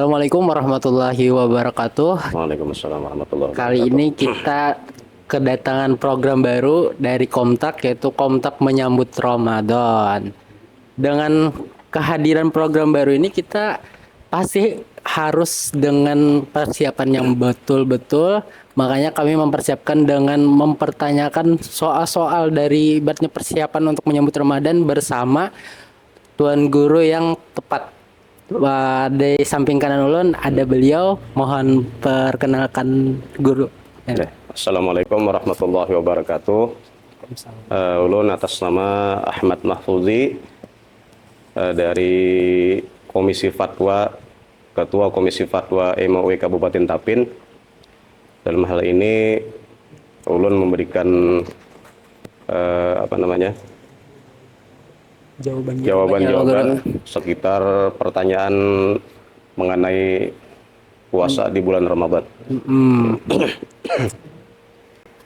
Assalamualaikum warahmatullahi wabarakatuh. Waalaikumsalam warahmatullahi Kali wabarakatuh. ini kita kedatangan program baru dari Komtak, yaitu Komtak Menyambut Ramadan. Dengan kehadiran program baru ini kita pasti harus dengan persiapan yang betul-betul. Makanya kami mempersiapkan dengan mempertanyakan soal-soal dari ibaratnya persiapan untuk menyambut Ramadan bersama Tuan Guru yang tepat. Wah, di samping kanan ulun ada beliau. Mohon perkenalkan guru. Ya. Assalamualaikum warahmatullahi wabarakatuh. Ulun atas nama Ahmad Mahfuzi dari Komisi Fatwa, Ketua Komisi Fatwa MUI Kabupaten Tapin. Dalam hal ini ulun memberikan jawaban-jawaban sekitar pertanyaan mengenai puasa di bulan Ramadan.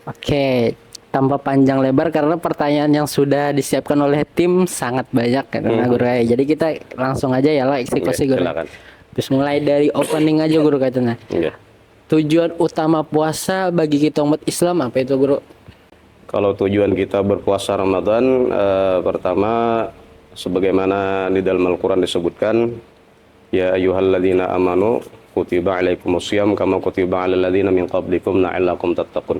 Oke, tanpa panjang lebar karena pertanyaan yang sudah disiapkan oleh tim sangat banyak ya, Guru. Jadi kita langsung aja ya lah eksekusi Guru. Silakan. Terus mulai dari opening aja Guru katanya. Ya. Tujuan utama puasa bagi kita umat Islam apa itu Guru? Kalau tujuan kita berpuasa Ramadan, pertama sebagaimana di dalam Al-Quran disebutkan, ya ayyuhalladzina amanu kutiba alaikumusiyam kama kutiba alal ladzina min qablikum la'allakum tattaqun.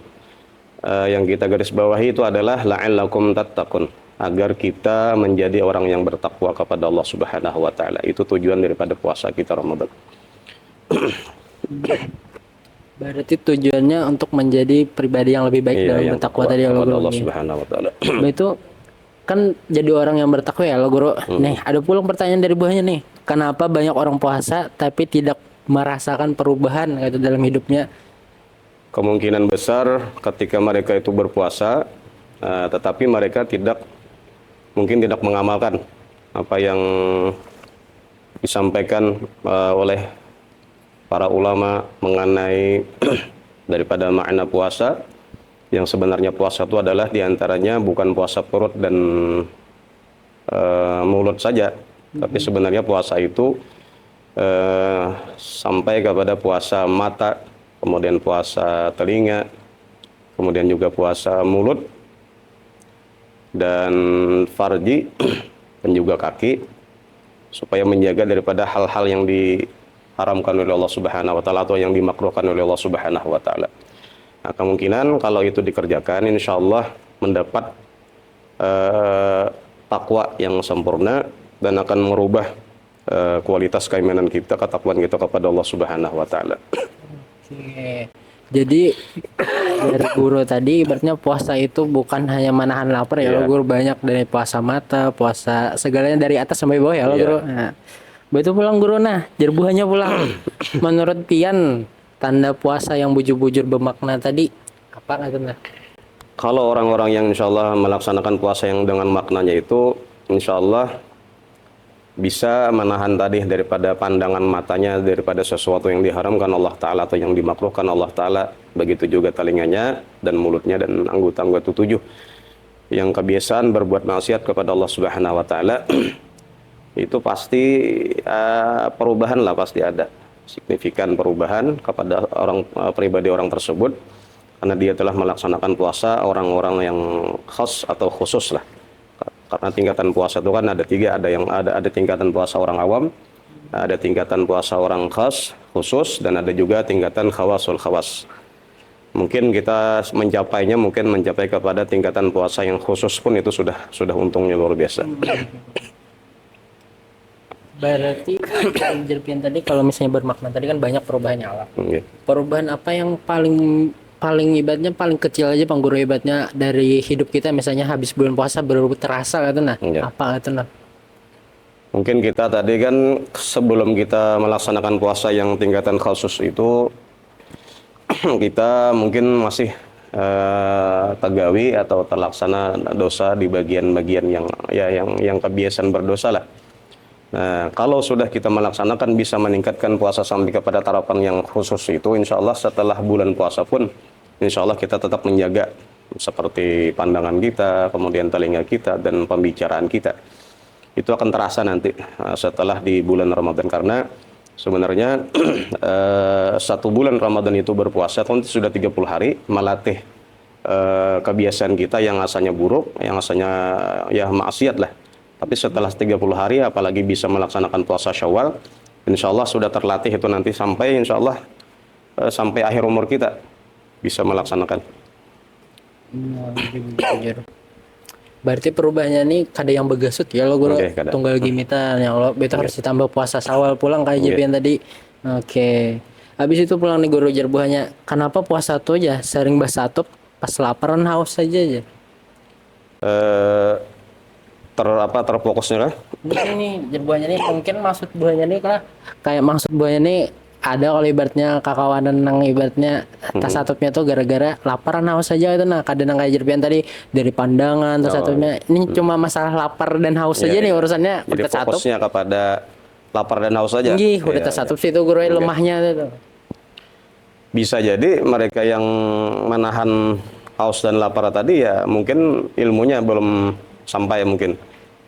Yang kita garis bawahi itu adalah la'allakum tattaqun, agar kita menjadi orang yang bertakwa kepada Allah Subhanahu wa taala. Itu tujuan daripada puasa kita Ramadan. Berarti tujuannya untuk menjadi pribadi yang lebih baik dalam bertakwa tadi ya Allah Subhanahu wa taala. Itu kan jadi orang yang bertakwa ya lo Guru. Nih, ada pula pertanyaan dari buahnya nih. Kenapa banyak orang puasa tapi tidak merasakan perubahan gitu dalam hidupnya? Kemungkinan besar ketika mereka itu berpuasa, tetapi mereka mungkin tidak mengamalkan apa yang disampaikan oleh para ulama mengenai daripada makna puasa, yang sebenarnya puasa itu adalah diantaranya bukan puasa perut dan mulut saja, tapi sebenarnya puasa itu sampai kepada puasa mata, kemudian puasa telinga, kemudian juga puasa mulut dan farji dan juga kaki, supaya menjaga daripada hal-hal yang diharamkan oleh Allah Subhanahu wa taala atau yang dimakruhkan oleh Allah Subhanahu wa taala. Nah, kemungkinan kalau itu dikerjakan, insya Allah mendapat takwa yang sempurna dan akan merubah kualitas keimanan kita, ketakwaan kita kepada Allah Subhanahu wa taala. Oke. Jadi dari Guru tadi ibaratnya puasa itu bukan hanya menahan lapar ya, Guru, banyak dari puasa mata, puasa segalanya dari atas sampai bawah ya, Guru. Nah, betul pulang Guru. Nah, jerbuhannya pulang. Menurut Pian, tanda puasa yang bujur-bujur bermakna tadi apa katanya? Kalau orang-orang yang insya Allah melaksanakan puasa yang dengan maknanya itu, insya Allah bisa menahan tadi daripada pandangan matanya, daripada sesuatu yang diharamkan Allah Ta'ala atau yang dimakruhkan Allah Ta'ala. Begitu juga telinganya dan mulutnya dan anggota-anggota tujuh yang kebiasaan berbuat maksiat kepada Allah Subhanahu wa Ta'ala. Itu pasti perubahan lah, pasti ada signifikan perubahan kepada pribadi orang tersebut, karena dia telah melaksanakan puasa orang-orang yang khas atau khusus lah. Karena tingkatan puasa itu kan ada tiga, ada tingkatan puasa orang awam, ada tingkatan puasa orang khas khusus, dan ada juga tingkatan khawasul khawas. Mungkin kita mencapai kepada tingkatan puasa yang khusus pun itu sudah untungnya luar biasa. Berarti Jerpian tadi kalau misalnya bermakna tadi kan banyak perubahannya Allah. Perubahan apa yang paling ibaratnya paling kecil aja Bang Guru, ibaratnya dari hidup kita misalnya habis bulan puasa baru terasa gitu nah. Apa gitu nah? Mungkin kita tadi kan sebelum kita melaksanakan puasa yang tingkatan khusus itu kita mungkin masih tagawi atau terlaksana dosa di bagian-bagian yang kebiasaan berdosa lah. Nah, kalau sudah kita melaksanakan bisa meningkatkan puasa sampai kepada tarapan yang khusus itu, insya Allah setelah bulan puasa pun insya Allah kita tetap menjaga seperti pandangan kita, kemudian telinga kita, dan pembicaraan kita. Itu akan terasa nanti setelah di bulan Ramadan, karena Sebenarnya 1 bulan Ramadan itu berpuasa itu sudah 30 hari melatih kebiasaan kita yang asalnya buruk, yang asalnya ya maksiat lah. Tapi setelah 30 hari apalagi bisa melaksanakan puasa Syawal, insya Allah sudah terlatih itu nanti sampai insya Allah sampai akhir umur kita bisa melaksanakan. Jujur. Berarti perubahannya nih kada yang begasut ya lo guru Oke, kada. tunggal gimitan yang lo itu harus ditambah puasa Syawal pulang kayak JP yang tadi. Oke. Habis itu pulang nih guru jerbuhannya. Kenapa puasa tuh aja sering basatup pas laparan haus saja aja. Terfokusnya kan? Di sini jerbuhannya nih mungkin maksud buahnya nih kayak maksud buahnya nih ada kalau ibaratnya kakawanan nang ibaratnya tas satupnya tuh gara-gara laparan haus saja itu nah kadang kayak jerpian tadi dari pandangan tas satupnya ini cuma masalah lapar dan haus saja nih urusannya Jadi udah satu fokusnya kepada lapar dan haus saja. tinggi udah tas satu sih itu guru lemahnya itu Bisa jadi mereka yang menahan haus dan lapar tadi ya mungkin ilmunya belum sampai, mungkin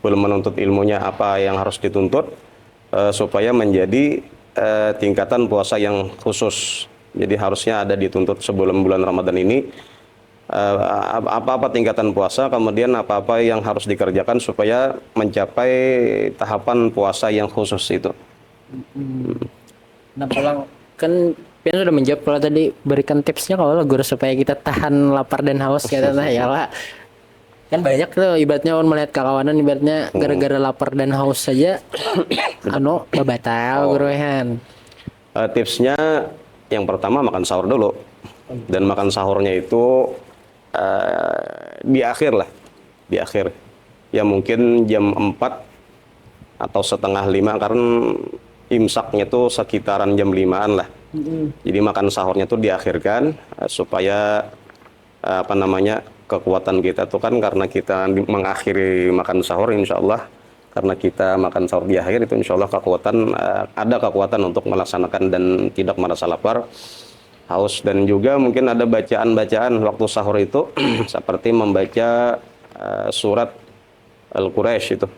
belum menuntut ilmunya apa yang harus dituntut supaya menjadi tingkatan puasa yang khusus. Jadi harusnya ada dituntut sebelum bulan Ramadan ini apa-apa tingkatan puasa, kemudian apa-apa yang harus dikerjakan supaya mencapai tahapan puasa yang khusus itu. nah pulang kan Pian sudah menjawab kalau tadi berikan tipsnya kalau guru supaya kita tahan lapar dan haus kata nah ya lah kan banyak tuh ibaratnya orang melihat kakawanan ibaratnya gara-gara lapar dan haus saja babatal guruhan. Tipsnya yang pertama makan sahur dulu, dan makan sahurnya itu di akhir lah, di akhir ya mungkin jam 4 atau setengah 5 karena imsaknya tuh sekitaran jam 5-an lah. Jadi makan sahurnya tuh diakhirkan supaya kekuatan kita tuh kan karena kita mengakhiri makan sahur, insya Allah karena kita makan sahur di akhir itu insya Allah ada kekuatan untuk melaksanakan dan tidak merasa lapar, haus, dan juga mungkin ada bacaan-bacaan waktu sahur itu seperti membaca surat Al-Quraisy itu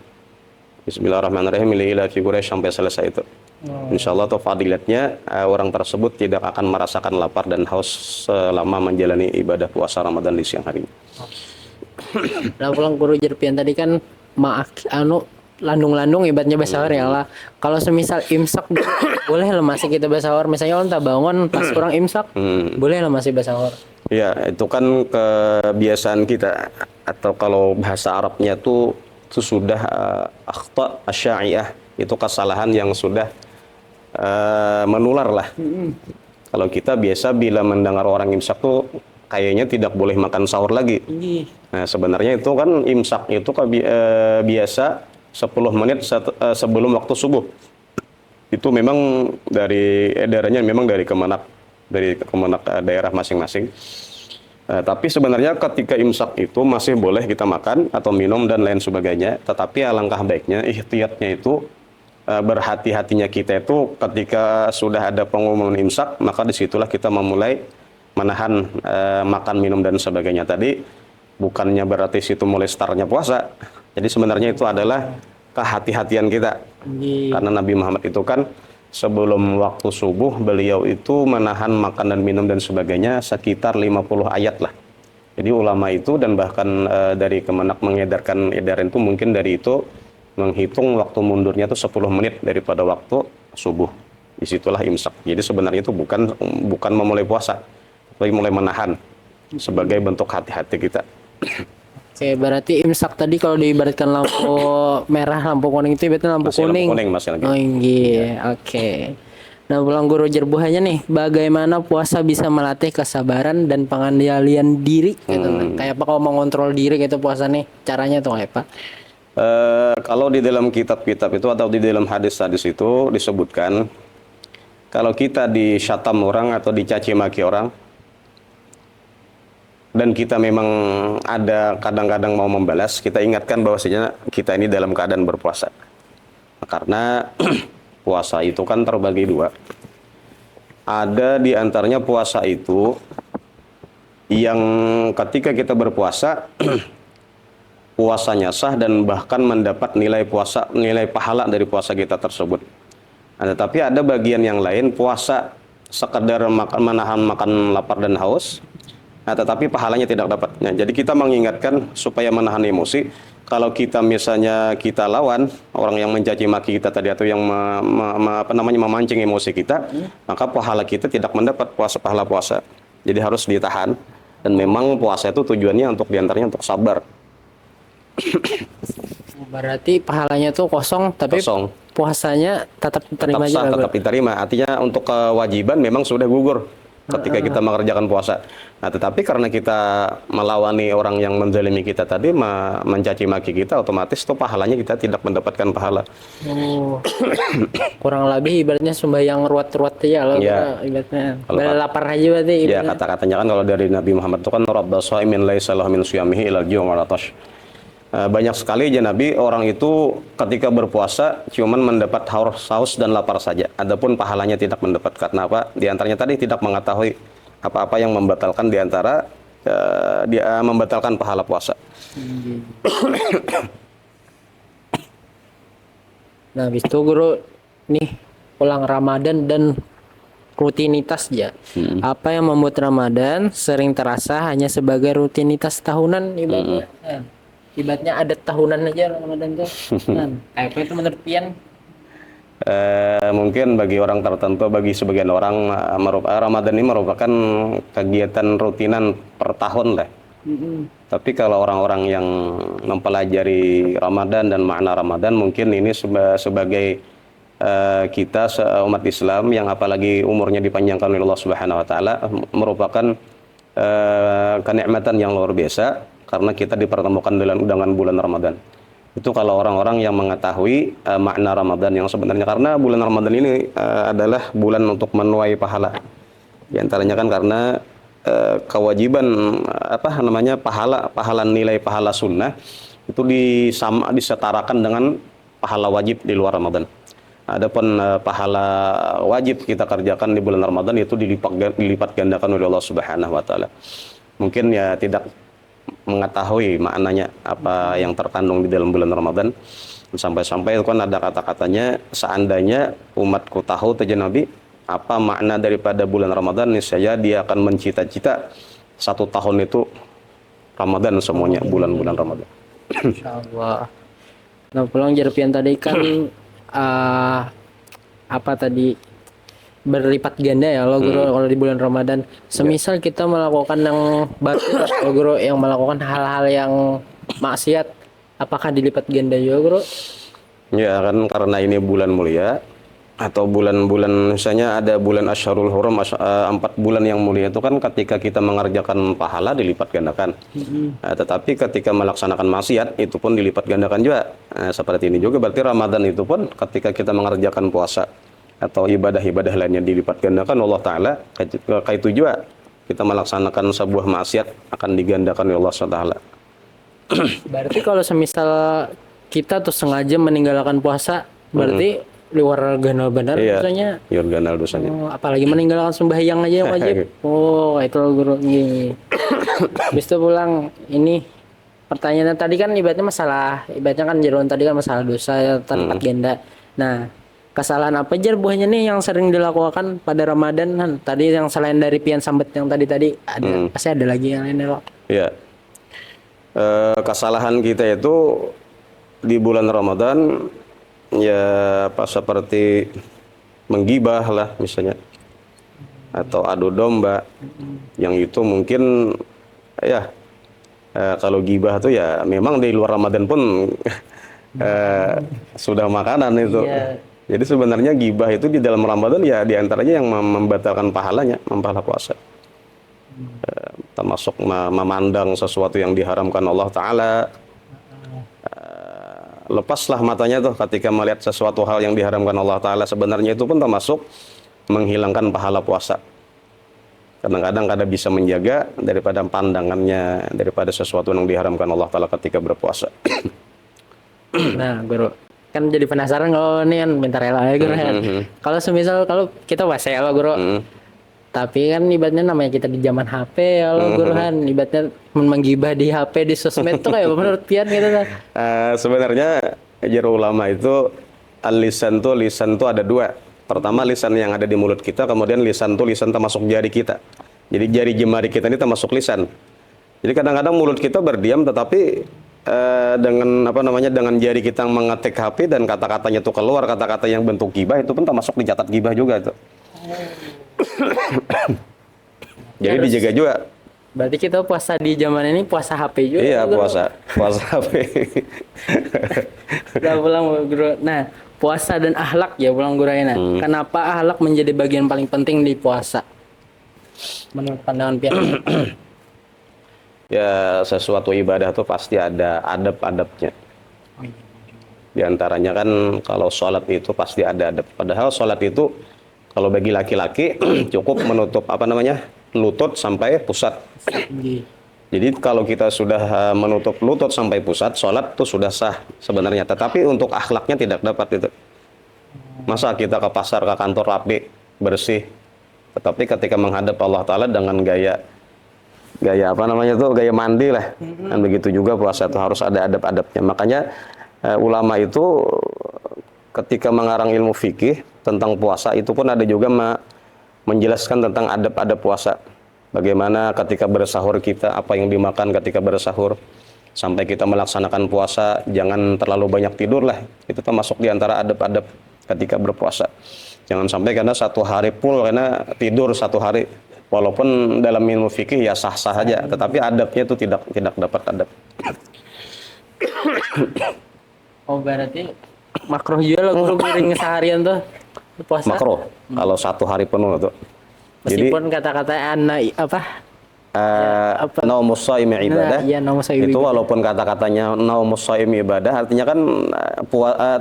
Bismillahirrahmanirrahim ila fi Quraisy sampai selesai itu. Insya Allah tuh fadilatnya orang tersebut tidak akan merasakan lapar dan haus selama menjalani ibadah puasa Ramadan di siang hari. Nah pulang guru jerpian tadi kan landung-landung ibaratnya basahar ya lah. Kalau semisal imsak boleh lah masih kita basahar. Misalnya kita bangun pas kurang imsak boleh lah masih basahar. Ya itu kan kebiasaan kita, atau kalau bahasa Arabnya tuh itu sudah akhta asy'iyah, itu kesalahan yang sudah menular lah. Kalau kita biasa bila mendengar orang imsak tuh kayaknya tidak boleh makan sahur lagi. Nah sebenarnya itu kan imsak itu biasa 10 menit sebelum waktu subuh. Itu memang dari edarannya memang dari Kemenak daerah masing-masing. Tapi sebenarnya ketika imsak itu masih boleh kita makan atau minum dan lain sebagainya. Tetapi alangkah baiknya ihtiyatnya itu berhati-hatinya kita itu ketika sudah ada pengumuman imsak, maka disitulah kita memulai menahan makan minum dan sebagainya tadi. Bukannya berarti situ mulai startnya puasa. Jadi sebenarnya itu adalah kehati-hatian kita. Karena Nabi Muhammad itu kan sebelum waktu subuh beliau itu menahan makan dan minum dan sebagainya sekitar 50 ayat lah. Jadi ulama itu dan bahkan dari Kemenak mengedarkan edaran itu mungkin dari itu menghitung waktu mundurnya itu 10 menit daripada waktu subuh. Disitulah imsak. Jadi sebenarnya itu bukan memulai puasa, tapi mulai menahan sebagai bentuk hati-hati kita. Oke, berarti imsak tadi kalau diibaratkan lampu merah, lampu kuning itu berarti lampu kuning. Lampu kuning masih lagi. Oh iya, oke. Nah, pulang guru jerbuhannya nih, bagaimana puasa bisa melatih kesabaran dan pengendalian diri gitu kan. Kayak apa kalau mengontrol diri gitu puasa nih, caranya tuh kayak apa? Kalau di dalam kitab-kitab itu atau di dalam hadis-hadis itu disebutkan kalau kita disyatam orang atau dicaci maki orang dan kita memang ada kadang-kadang mau membalas, kita ingatkan bahwasanya kita ini dalam keadaan berpuasa. Karena puasa itu kan terbagi dua. Ada di antaranya puasa itu yang ketika kita berpuasa puasanya sah dan bahkan mendapat nilai pahala dari puasa kita tersebut. Nah, tetapi ada bagian yang lain puasa sekedar menahan makan lapar dan haus, nah, tetapi pahalanya tidak dapat. Nah, jadi kita mengingatkan supaya menahan emosi. Kalau kita misalnya kita lawan orang yang mencaci maki kita tadi atau yang memancing emosi kita, maka pahala kita tidak mendapat pahala puasa. Jadi harus ditahan. Dan memang puasa itu tujuannya untuk diantaranya untuk sabar. Berarti pahalanya tuh kosong, tapi Kosong. puasanya tetap diterima Tetap sah, aja, tetap diterima. Artinya untuk kewajiban memang sudah gugur ketika kita mengerjakan puasa. Nah, tetapi karena kita melawani orang yang menzalimi kita tadi, mencaci maki kita, otomatis tuh pahalanya kita tidak mendapatkan pahala. Oh, kurang lebih ibaratnya sembahyang ruwet-ruwet aja loh, Ya. ibaratnya. Kalau Lapar aja berarti. Ya, ibaratnya. kata-katanya kan kalau dari Nabi Muhammad itu kan rabbas shaimin laisa lahu min siyamihi ilal ju' wal atash. Banyak sekali aja Nabi orang itu ketika berpuasa cuman mendapat haus dan lapar saja. Adapun pahalanya tidak mendapat. Karena apa? Di antaranya tadi tidak mengetahui apa-apa yang membatalkan di antara dia membatalkan pahala puasa. Nah, habis itu guru nih pulang Ramadan dan rutinitas ya. Apa yang membuat Ramadan sering terasa hanya sebagai rutinitas tahunan ibaratnya. Nah, ibaratnya adat tahunan aja Ramadan tuh. Nah, apa itu menurut Pian? Mungkin bagi orang tertentu, bagi sebagian orang Ramadan ini merupakan kegiatan rutinan per tahun lah. Tapi kalau orang-orang yang mempelajari Ramadan dan makna Ramadan, mungkin ini sebagai kita umat Islam yang apalagi umurnya dipanjangkan oleh Allah Subhanahu wa taala merupakan kenikmatan yang luar biasa karena kita dipertemukan dengan bulan Ramadan. Itu kalau orang-orang yang mengetahui makna Ramadan yang sebenarnya, karena bulan Ramadan ini adalah bulan untuk menuai pahala. Di antaranya kan karena kewajiban pahala nilai pahala sunnah itu disetarakan dengan pahala wajib di luar Ramadan. Adapun pahala wajib kita kerjakan di bulan Ramadan itu dilipat gandakan oleh Allah Subhanahu wa taala. Mungkin ya tidak mengetahui maknanya apa yang terkandung di dalam bulan Ramadan. Sampai-sampai itu kan ada kata-katanya, seandainya umatku tahu tujuan Nabi apa makna daripada bulan Ramadan, niscaya dia akan mencita-cita 1 tahun itu Ramadan semuanya, bulan-bulan Ramadan. Insyaallah. Nah, pulang Jerpian tadi kan apa tadi berlipat ganda ya lo guru kalau di bulan Ramadan. Semisal kita melakukan yang baru lo guru yang melakukan hal-hal yang maksiat, apakah dilipat ganda juga guru? Ya kan karena ini bulan mulia atau bulan-bulan misalnya ada bulan Asyharul Hurum 4 bulan yang mulia itu kan ketika kita mengerjakan pahala dilipat gandakan. Tetapi ketika melaksanakan maksiat itu pun dilipat gandakan juga. Seperti ini juga berarti Ramadan itu pun ketika kita mengerjakan puasa atau ibadah-ibadah lainnya dilipat gandakan Allah Ta'ala, kayak itu juga kita melaksanakan sebuah maksiat akan digandakan oleh Allah SWT. Berarti kalau semisal kita tuh sengaja meninggalkan puasa berarti luar ganal benar dosanya. Iya, ganal dosanya. Apalagi meninggalkan sembahyang aja yang wajib. Oh, itu loh guru. Habis itu pulang ini pertanyaannya tadi kan ibaratnya kan jeroan tadi kan masalah dosa terlipat ganda. Nah, kesalahan apa aja buahnya nih yang sering dilakukan pada Ramadan kan? Tadi yang selain dari pian sambet yang tadi ada pasti ada lagi yang lain loh. Iya. Kesalahan kita itu di bulan Ramadan ya apa seperti menggibah lah misalnya atau adu domba yang itu mungkin ya kalau gibah tuh ya memang di luar Ramadan pun sudah makanan itu. Jadi sebenarnya gibah itu di dalam Ramadan ya diantaranya yang membatalkan pahalanya, pahala puasa. Termasuk memandang sesuatu yang diharamkan Allah Ta'ala. Lepaslah matanya tuh ketika melihat sesuatu hal yang diharamkan Allah Ta'ala. Sebenarnya itu pun termasuk menghilangkan pahala puasa. Kadang-kadang bisa menjaga daripada pandangannya, daripada sesuatu yang diharamkan Allah Ta'ala ketika berpuasa. Nah, guru, kan jadi penasaran kalau ini kan bentar ya guru. Kalau semisal kalau kita puasa ya guru. Tapi kan ibaratnya namanya kita di zaman HP ya guru kan, ibaratnya menggibah di HP di sosmed tuh kayak menurut Pian gitu kan. Sebenarnya ajar ulama itu lisan tuh ada 2. Pertama lisan yang ada di mulut kita, kemudian lisan termasuk jari kita. Jadi jari jemari kita ini termasuk lisan. Jadi kadang-kadang mulut kita berdiam, tetapi dengan apa namanya, dengan jari kita yang mengetik HP dan kata-katanya itu keluar, kata-kata yang bentuk gibah, itu pun termasuk dicatat gibah juga itu. Jadi dijaga juga. Berarti kita puasa di zaman ini puasa HP juga. Iya, Guru. puasa HP. Udah pulang Guru. Nah, puasa dan akhlak ya pulang Guru Aina. Kenapa akhlak menjadi bagian paling penting di puasa? Menurut pandangan pihak. Ya, sesuatu ibadah tuh pasti ada adab-adabnya. Di antaranya kan kalau sholat itu pasti ada adab. Padahal sholat itu kalau bagi laki-laki cukup menutup apa namanya, lutut sampai pusat. Jadi kalau kita sudah menutup lutut sampai pusat, sholat itu sudah sah sebenarnya. Tetapi untuk akhlaknya tidak dapat itu. Masa kita ke pasar, ke kantor rapi, bersih, tetapi ketika menghadap Allah Ta'ala dengan gaya apa namanya tuh, gaya mandi lah. Dan begitu juga puasa itu harus ada adab-adabnya. Makanya ulama itu ketika mengarang ilmu fikih tentang puasa itu pun ada juga menjelaskan tentang adab-adab puasa. Bagaimana ketika bersahur kita, apa yang dimakan ketika bersahur, sampai kita melaksanakan puasa, jangan terlalu banyak tidur lah. Itu termasuk di antara adab-adab ketika berpuasa. Jangan sampai karena satu hari full karena tidur satu hari. Walaupun dalam ilmu fikih ya sah-sah saja, tetapi adabnya itu tidak dapat adab. Oh berarti makruh juga lo Guru seharian tuh puasa. Makruh kalau satu hari penuh itu. Meskipun kata-kata anak apa? Naumus shaimi ibadah. Iya, naumus shaimi itu ibadah. walaupun kata-katanya naumus shaimi ibadah, artinya kan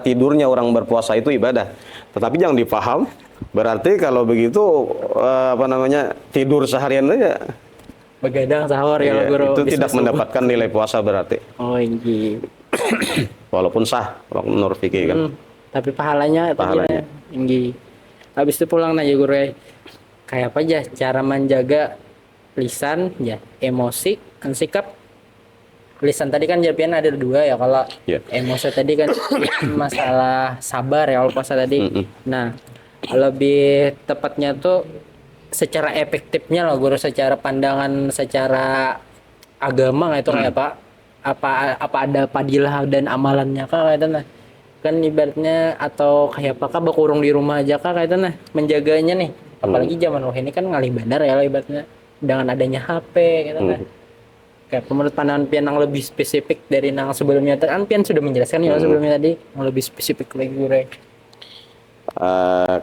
tidurnya orang berpuasa itu ibadah. Tetapi jangan dipaham berarti kalau begitu apa namanya, tidur seharian aja Begadang sahur ya iya, Guru. itu Bisa tidak subuh. mendapatkan nilai puasa berarti. Oh iya. Walaupun sah menurut fikih kan. Tapi pahalanya tinggi. Habis itu pulang aja Guru ya. Kayak apa aja cara menjaga lisan ya, emosi, kan sikap. Lisan tadi kan jawabannya ada dua ya, kalau Iya. emosi tadi kan masalah sabar ya kalau puasa tadi. Nah, lebih tepatnya tuh secara efektifnya loh Guru, secara pandangan secara agama itu kayak apa ada padilah dan amalannya kah kayak itu nah. Kan ibaratnya atau kayak apakah berkurung di rumah aja kah kayak itu nah menjaganya nih. Apalagi zaman ini kan ngalih bandar ya ibaratnya dengan adanya HP gitu nah. Kayak menurut pandangan Pian yang lebih spesifik dari yang sebelumnya kan Pian sudah menjelaskan ya sebelumnya tadi yang lebih spesifik lagi Guru.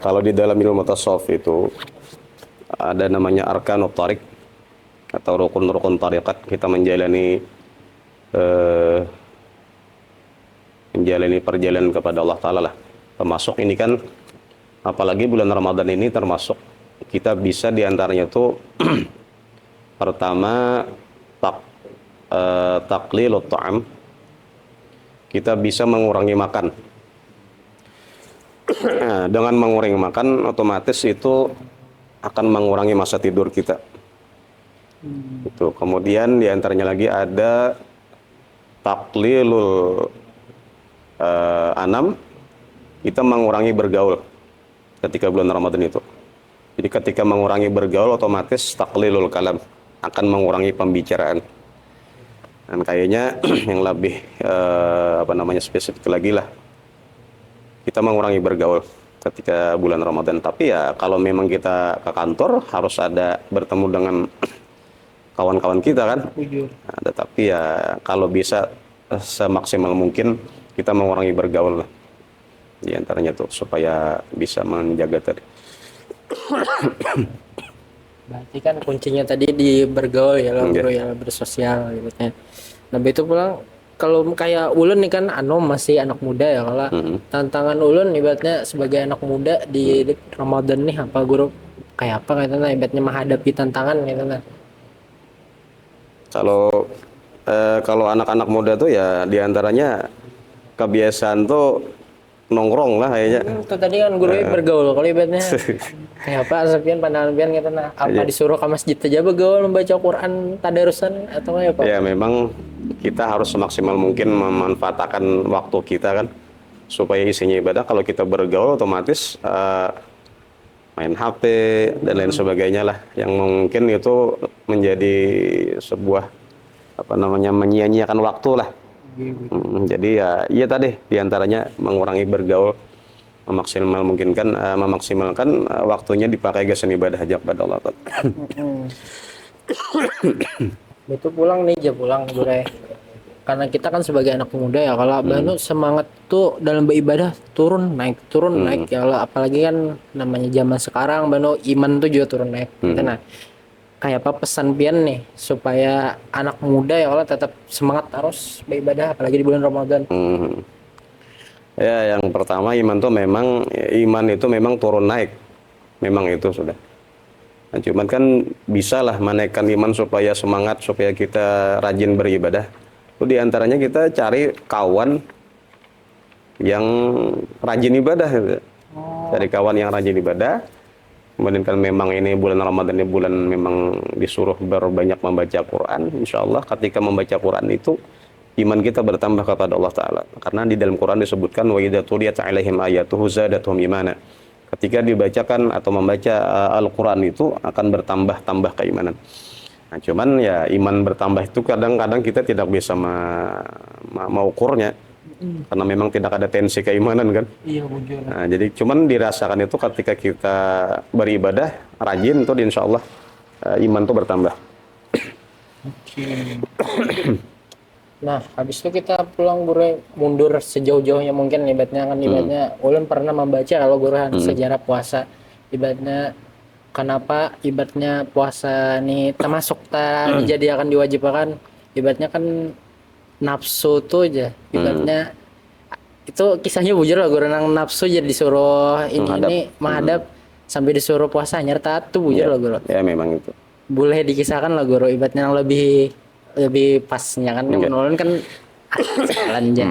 Kalau di dalam ilmu tasawuf itu ada namanya arkanut thariq atau rukun-rukun tariqat, kita menjalani perjalanan kepada Allah Ta'ala lah. Termasuk ini kan, apalagi bulan Ramadan ini termasuk kita bisa diantaranya tuh pertama taqlilut ta'am, kita bisa mengurangi makan. Nah, dengan mengurangi makan otomatis itu akan mengurangi masa tidur kita. Itu. Kemudian diantaranya lagi ada taqlilul anam, kita mengurangi bergaul ketika bulan Ramadan itu. Jadi ketika mengurangi bergaul otomatis taqlilul kalam, akan mengurangi pembicaraan. Dan kayaknya yang lebih spesifik lagi lah, kita mengurangi bergaul ketika bulan Ramadan. Tapi ya kalau memang kita ke kantor harus ada bertemu dengan kawan-kawan kita kan. Nah, tetapi ya kalau bisa semaksimal mungkin kita mengurangi bergaul lah. Di antaranya tuh supaya bisa menjaga tadi. Berarti kan kuncinya tadi di bergaul ya lah Guru ya, bersosial gitu ya. Nah itu pulang kalau kayak Ulun nih kan masih anak muda ya, kalau tantangan Ulun ibaratnya sebagai anak muda di Ramadan nih apa Guru, kayak apa katanya ibaratnya menghadapi tantangan gitu nah. Kalau anak-anak muda tuh ya diantaranya kebiasaan tuh nongkrong lah kayaknya. Itu tadi kan Guru bergaul, kalau ibaratnya kayak apa Sepian pandangan Pian gitu nah, apa disuruh ke masjid aja bergaul membaca Quran tadarusan atau kayak apa? Ya memang kita harus semaksimal mungkin memanfaatkan waktu kita kan supaya isinya ibadah. Kalau kita bergaul otomatis main HP dan lain sebagainya lah, yang mungkin itu menjadi sebuah apa namanya menyia-nyiakan waktu lah. Jadi ya tadi diantaranya mengurangi bergaul, memaksimalkan waktunya dipakai ke seni ibadah aja kepada Allah. Itu pulang nih aja pulang gue. Karena kita kan sebagai anak muda ya, kalau Banu semangat tuh dalam beribadah turun naik ya Allah. Apalagi kan namanya zaman sekarang Banu iman tuh juga turun naik. Nah, kayak apa pesan pian nih supaya anak muda ya Allah tetap semangat terus beribadah apalagi di bulan Ramadan. Ya, yang pertama iman itu memang turun naik, memang itu sudah. Nah, cuman kan bisa lah menaikkan iman supaya semangat, supaya kita rajin beribadah. Itu diantaranya kita cari kawan yang rajin ibadah gitu. Cari kawan yang rajin ibadah. Kemudian kan memang ini bulan Ramadan, ini bulan memang disuruh berbanyak membaca Quran. Insya Allah ketika membaca Quran itu iman kita bertambah kepada Allah Ta'ala. Karena di dalam Quran disebutkan wa idza tuliyat 'alaihim ayatuhu zadatuhum imana. Ketika dibacakan atau membaca Al-Quran itu akan bertambah keimanan. Nah, cuman ya iman bertambah itu kadang-kadang kita tidak bisa mengukurnya. Karena memang tidak ada tensi keimanan kan. Iya bujur. Nah, jadi cuman dirasakan itu ketika kita beribadah rajin tuh insya Allah iman tuh bertambah. Nah, habis itu kita pulang guru mundur sejauh-jauhnya mungkin ibaratnya kan ibaratnya ulun pernah membaca kalau guruan sejarah puasa ibaratnya kenapa ibaratnya puasa nih termasuk jadi akan diwajibkan ibaratnya kan nafsu tuh aja ibaratnya itu kisahnya bujur lah guru nang nafsu jadi disuruh ini menghadap sampai disuruh puasa nyerta tuh bujur lah guru. Ya memang itu. Boleh dikisahkan lah guru ibaratnya yang lebih pasnya kan menurun kan jalan aja.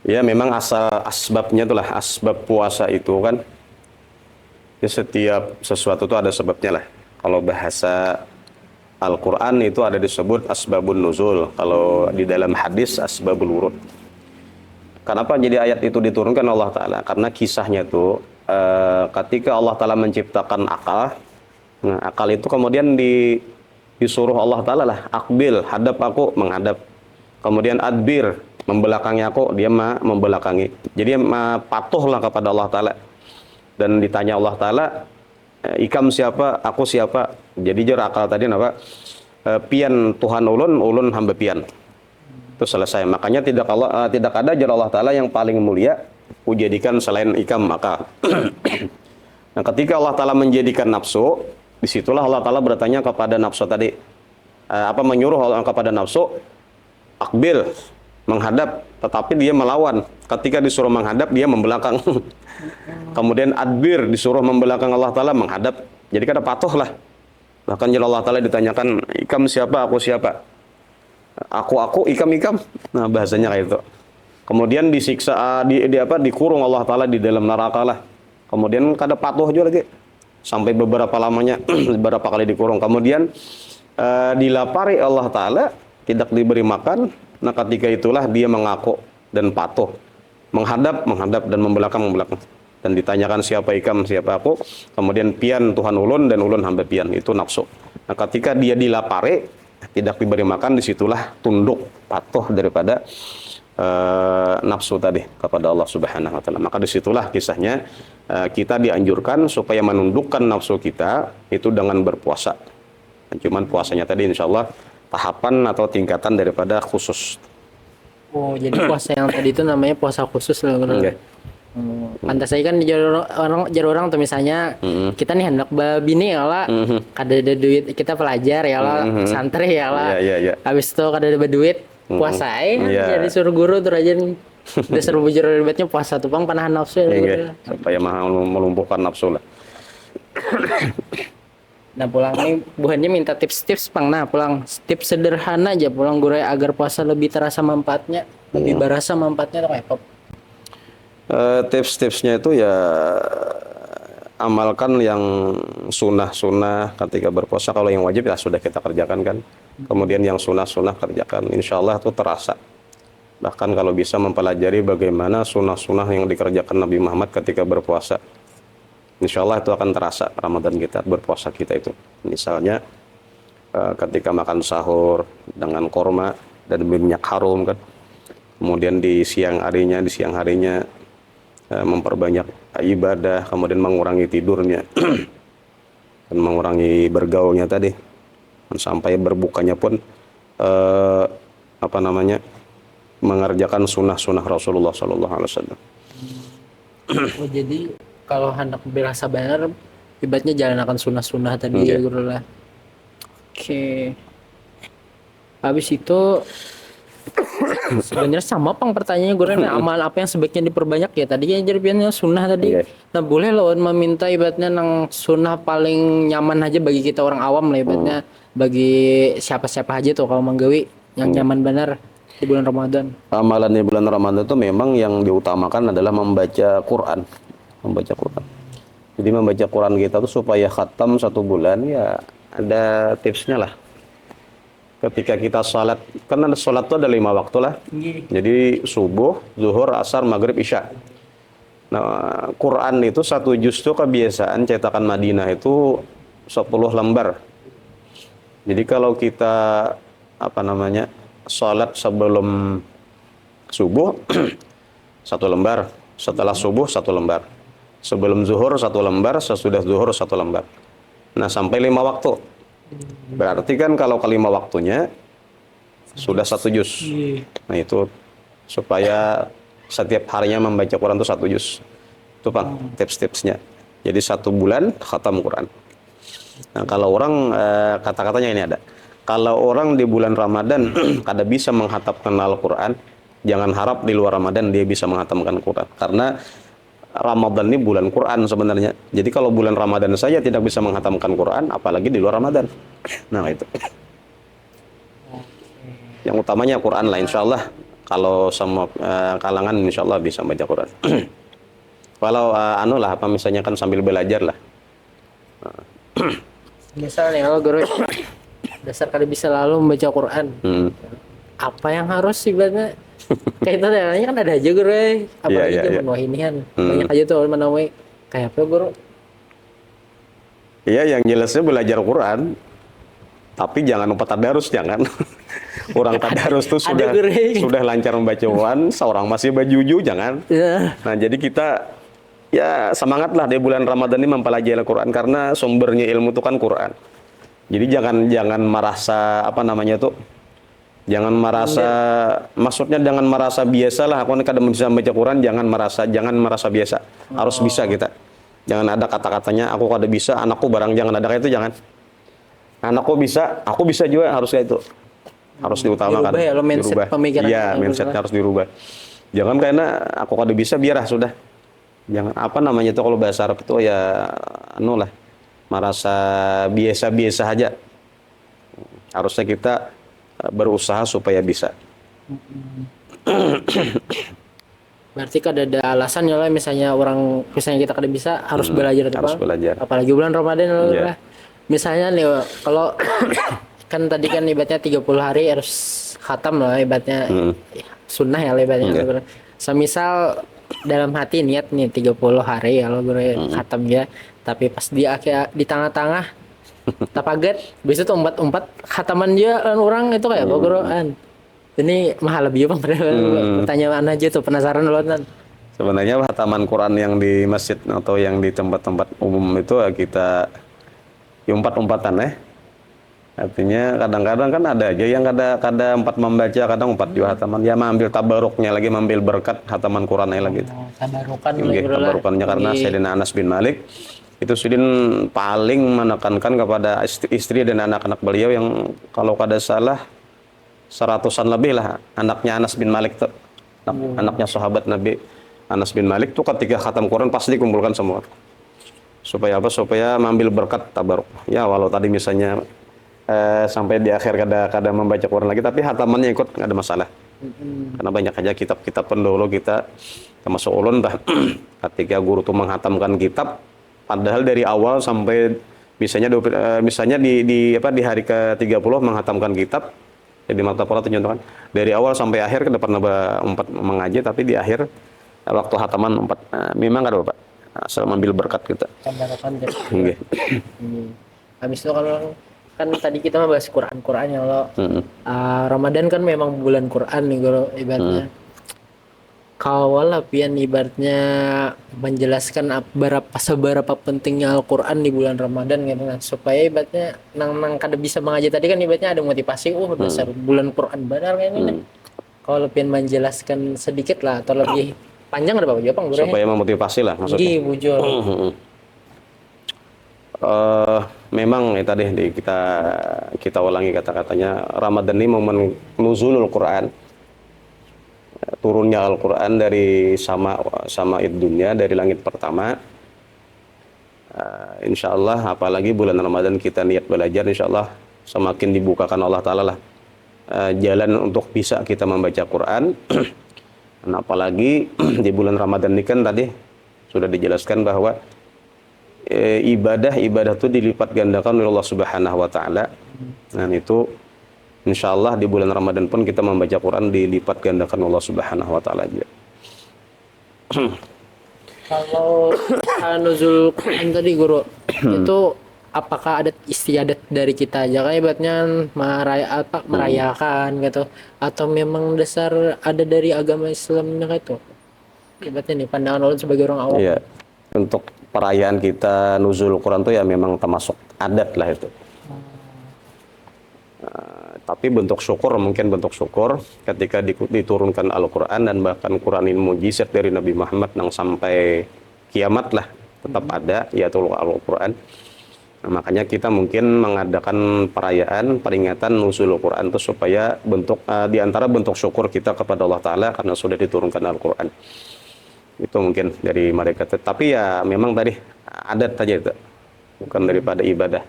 Ya memang asbabnya itulah asbab puasa itu kan. Ya, setiap sesuatu itu ada sebabnya lah. Kalau bahasa Al-Quran itu ada disebut asbabun nuzul. Kalau di dalam hadis asbabul wurud. Kenapa jadi ayat itu diturunkan Allah Ta'ala? Karena kisahnya itu ketika Allah Ta'ala menciptakan akal. Nah, akal itu kemudian disuruh Allah Ta'ala lah. Akbil, hadap aku, menghadap. Kemudian adbir, membelakangi aku, dia membelakangi. Jadi patuhlah kepada Allah Ta'ala. Dan ditanya Allah Ta'ala, ikam siapa, aku siapa. Jadi jar akal tadi apa? Pian Tuhan ulun hamba pian. Itu selesai. Makanya tidak ada jar Allah Ta'ala yang paling mulia ujadikan selain ikam akal. Nah, ketika Allah Ta'ala menjadikan nafsu, disitulah Allah Ta'ala bertanya kepada nafsu tadi. Menyuruh Allah kepada nafsu, akbil, menghadap, tetapi dia melawan. Ketika disuruh menghadap, dia membelakang. Kemudian adbir, disuruh membelakang Allah Ta'ala, menghadap. Jadi kada patuh lah. Bahkan jika Allah Ta'ala ditanyakan, ikam siapa, aku siapa? Aku, ikam. Nah, bahasanya kayak itu. Kemudian disiksa, dikurung Allah Ta'ala di dalam neraka lah. Kemudian kada patuh juga lagi. Sampai beberapa lamanya, beberapa kali dikurung. Kemudian dilapari Allah Ta'ala, tidak diberi makan. Nah, ketika itulah dia mengaku dan patuh. Menghadap dan membelakang. Dan ditanyakan siapa ikam, siapa aku. Kemudian pian Tuhan ulun dan ulun hamba pian. Itu nafsu. Nah, ketika dia dilapari, tidak diberi makan, disitulah tunduk, patuh daripada nafsu tadi kepada Allah Subhanahu wa Ta'ala. Maka disitulah kisahnya kita dianjurkan supaya menundukkan nafsu kita itu dengan berpuasa. Dan cuman puasanya tadi insya Allah tahapan atau tingkatan daripada khusus. Oh, jadi puasa yang tadi itu namanya puasa khusus loh. Okay. Pantas saya kan jar orang tuh misalnya kita nih hendak babini ya lah, kada ada duit kita pelajar ya lah, santri ya lah. Yeah. Habis itu kada ada duit puasain jadi suruh guru tuh aja udah seru bujur ribetnya puasa tuh bang panahan nafsu ya. Supaya melumpuhkan nafsu lah. Nah pulang nih buhannya minta tips-tips pang. Nah pulang tips sederhana aja pulang guru agar puasa lebih terasa manfaatnya, lebih berasa manfaatnya tuh kayak apa? Tips-tipsnya itu ya amalkan yang sunnah ketika berpuasa. Kalau yang wajib ya sudah kita kerjakan kan. Kemudian yang sunnah kerjakan. Insya Allah itu terasa. Bahkan kalau bisa mempelajari bagaimana sunnah yang dikerjakan Nabi Muhammad ketika berpuasa. insya Allah itu akan terasa Ramadan kita, berpuasa kita itu. Misalnya ketika makan sahur dengan korma dan minyak harum kan, kemudian di siang harinya memperbanyak ibadah, kemudian mengurangi tidurnya dan mengurangi bergaulnya tadi, dan sampai berbukanya pun mengerjakan sunnah-sunnah Rasulullah SAW. Oh, jadi kalau hendak berasa benar ibaratnya jalankan sunnah-sunnah tadi ya guru lah. Oke. Habis itu sebenarnya sama pang pertanyaannya guru, amal apa yang sebaiknya diperbanyak ya tadi ya jadinya sunnah tadi. Nah boleh loh meminta ibaratnya nang sunnah paling nyaman aja bagi kita orang awam lah ibaratnya, bagi siapa-siapa aja tuh kalau manggawi yang nyaman benar di bulan Ramadan. Amalan di bulan Ramadan itu memang yang diutamakan adalah membaca Quran. Jadi membaca Quran kita tuh supaya khatam 1 bulan ya ada tipsnya lah. Ketika kita sholat, kan sholat itu ada 5 waktu lah. Jadi subuh, zuhur, asar, maghrib, isya. Nah, Quran itu 1 juz itu kebiasaan cetakan Madinah itu 10 lembar. Jadi kalau kita sholat sebelum subuh 1 lembar, setelah subuh 1 lembar, sebelum zuhur 1 lembar, sesudah zuhur 1 lembar. Nah sampai 5 waktu. Berarti kan kalau ke 5 waktunya sudah 1 juz. Nah itu supaya setiap harinya membaca Quran itu 1 juz. Itu Pak tips-tipsnya. Jadi 1 bulan khatam Quran. Nah kalau orang kata-katanya ini ada. Kalau orang di bulan Ramadan kada bisa menghatamkan Al-Quran, jangan harap di luar Ramadan dia bisa menghatamkan Quran. Karena Ramadan ini bulan Quran sebenarnya. Jadi kalau bulan Ramadan saja tidak bisa menghatamkan Quran, apalagi di luar Ramadan. Nah itu. Yang utamanya Quran lah, insya Allah. Kalau sama kalangan insya Allah bisa baca Quran. Kalau misalnya kan sambil belajar lah. Misalnya kalau guru dasar kali bisa lalu membaca Quran. Apa yang harus ibaratnya kayak itu kan ada aja guru apalagi zaman wahinian banyak aja tuh menawi kayak apa guru. Iya, yang jelasnya belajar Quran, tapi jangan lupa tadarus, jangan. Orang tadarus tuh sudah lancar membaca Quran, seorang masih bajuju, jangan. Nah jadi kita ya semangatlah di bulan Ramadan ini mempelajari Al-Quran, karena sumbernya ilmu itu kan Quran. Jadi jangan merasa maksudnya jangan merasa biasa lah. Aku kadang bisa baca Quran, jangan merasa biasa. Harus bisa kita. Jangan ada kata-katanya aku kada bisa, anakku barang, jangan ada kayak itu, jangan. Anakku bisa, aku bisa juga, harus kayak itu. Harus diutamakan. Dirubah ya, lo mindset pemikiran. Iya, mindsetnya harus dirubah. Jangan karena aku kada bisa biar sudah. Jangan kalau bahasa Arab itu ya merasa biasa-biasa aja. Harusnya kita berusaha supaya bisa. Berarti kan ada alasan ya lah, misalnya kita kada bisa harus belajar harus belajar. Apalagi bulan Ramadan lah. Misalnya nih kalau kan tadi kan ibaratnya 30 hari harus khatam lah ibaratnya. Sunnah ya ibaratnya. Semisal dalam hati niat nih 30 hari kalau khatam ya, tapi pas di tengah-tengah tapaget bisa tuh umpat khataman dia orang itu kayak Quran. Ini mahal lebih Bang, pertanyaan aja tuh, penasaran loh kan. Sebenarnya khataman Quran yang di masjid atau yang di tempat-tempat umum itu kita umpat-umpatan ya. Artinya kadang-kadang kan ada aja yang kada empat membaca, kadang 4 juga khataman. Dia mengambil tabaruknya lagi, mengambil berkat khataman Qurannya lagi. Tabarukannya karena Sayyidina Anas bin Malik itu Sudin paling menekankan kepada istri dan anak-anak beliau yang kalau kada salah 100-an lebih lah anaknya Anas bin Malik tuh. Anaknya sahabat Nabi Anas bin Malik tuh ketika khatam Quran pasti dikumpulkan semua. Supaya apa? Supaya mengambil berkat tabaruk. Ya walau tadi misalnya sampai di akhir kada membaca Quran lagi, tapi khatamannya ikut, nggak ada masalah. Karena banyak aja kitab-kitab pendahulu kita, termasuk ulun ketika guru tuh menghatamkan kitab, padahal dari awal sampai misalnya di hari ke-30 menghatamkan kitab, jadi mata pola contohkan dari awal sampai akhir ke depan mengaji, tapi di akhir waktu khataman 4 memang kada Pak. asal mengambil berkat kita. Tambahkan deh. Nggih. Habis itu kalau kan tadi kita mah bahas Quran ya lo. Heeh. Ramadan kan memang bulan Quran nih guru ibaratnya. Kalau lah pian ibaratnya menjelaskan seberapa pentingnya Al-Quran di bulan Ramadan gitu kan, supaya ibaratnya nang kada bisa mengaji tadi kan ibaratnya ada motivasi dasar bulan Quran benar kan ini. Kalau pian menjelaskan sedikit lah atau lebih panjang ada apa jawab guru ya? Supaya memotivasi lah maksudnya. Gih bujur. Memang tadi kita ulangi kata-katanya, Ramadan ini momen nuzulul Quran, turunnya Al-Quran dari sama dunia, dari langit pertama. Insya Allah apalagi bulan Ramadan kita niat belajar, insya Allah semakin dibukakan Allah Ta'ala lah jalan untuk bisa kita membaca Quran. Nah, apalagi di bulan Ramadan ini kan tadi sudah dijelaskan bahwa ibadah itu dilipat gandakan oleh Allah Subhanahu wa taala. Dan itu insyaallah di bulan Ramadan pun kita membaca Quran dilipat gandakan Allah Subhanahu wa taala juga. Kalau nuzul Quran tadi guru itu apakah ada istiadat dari kita aja kan ibaratnya merayakan gitu, atau memang dasar ada dari agama Islamnya itu ibaratnya nih pandangan ulun sebagai orang awam? Iya. Untuk perayaan kita nuzul Quran itu ya memang termasuk adat lah itu. Tapi bentuk syukur, mungkin bentuk syukur ketika diturunkan Al-Quran, dan bahkan Quran ini mujizat dari Nabi Muhammad yang sampai kiamat lah tetap ada, yaitu Al-Quran. Nah, makanya kita mungkin mengadakan perayaan peringatan nuzul Al-Quran itu supaya diantara bentuk syukur kita kepada Allah Ta'ala karena sudah diturunkan Al-Quran. Itu mungkin dari mereka. Tapi ya memang tadi adat saja itu, bukan daripada ibadah.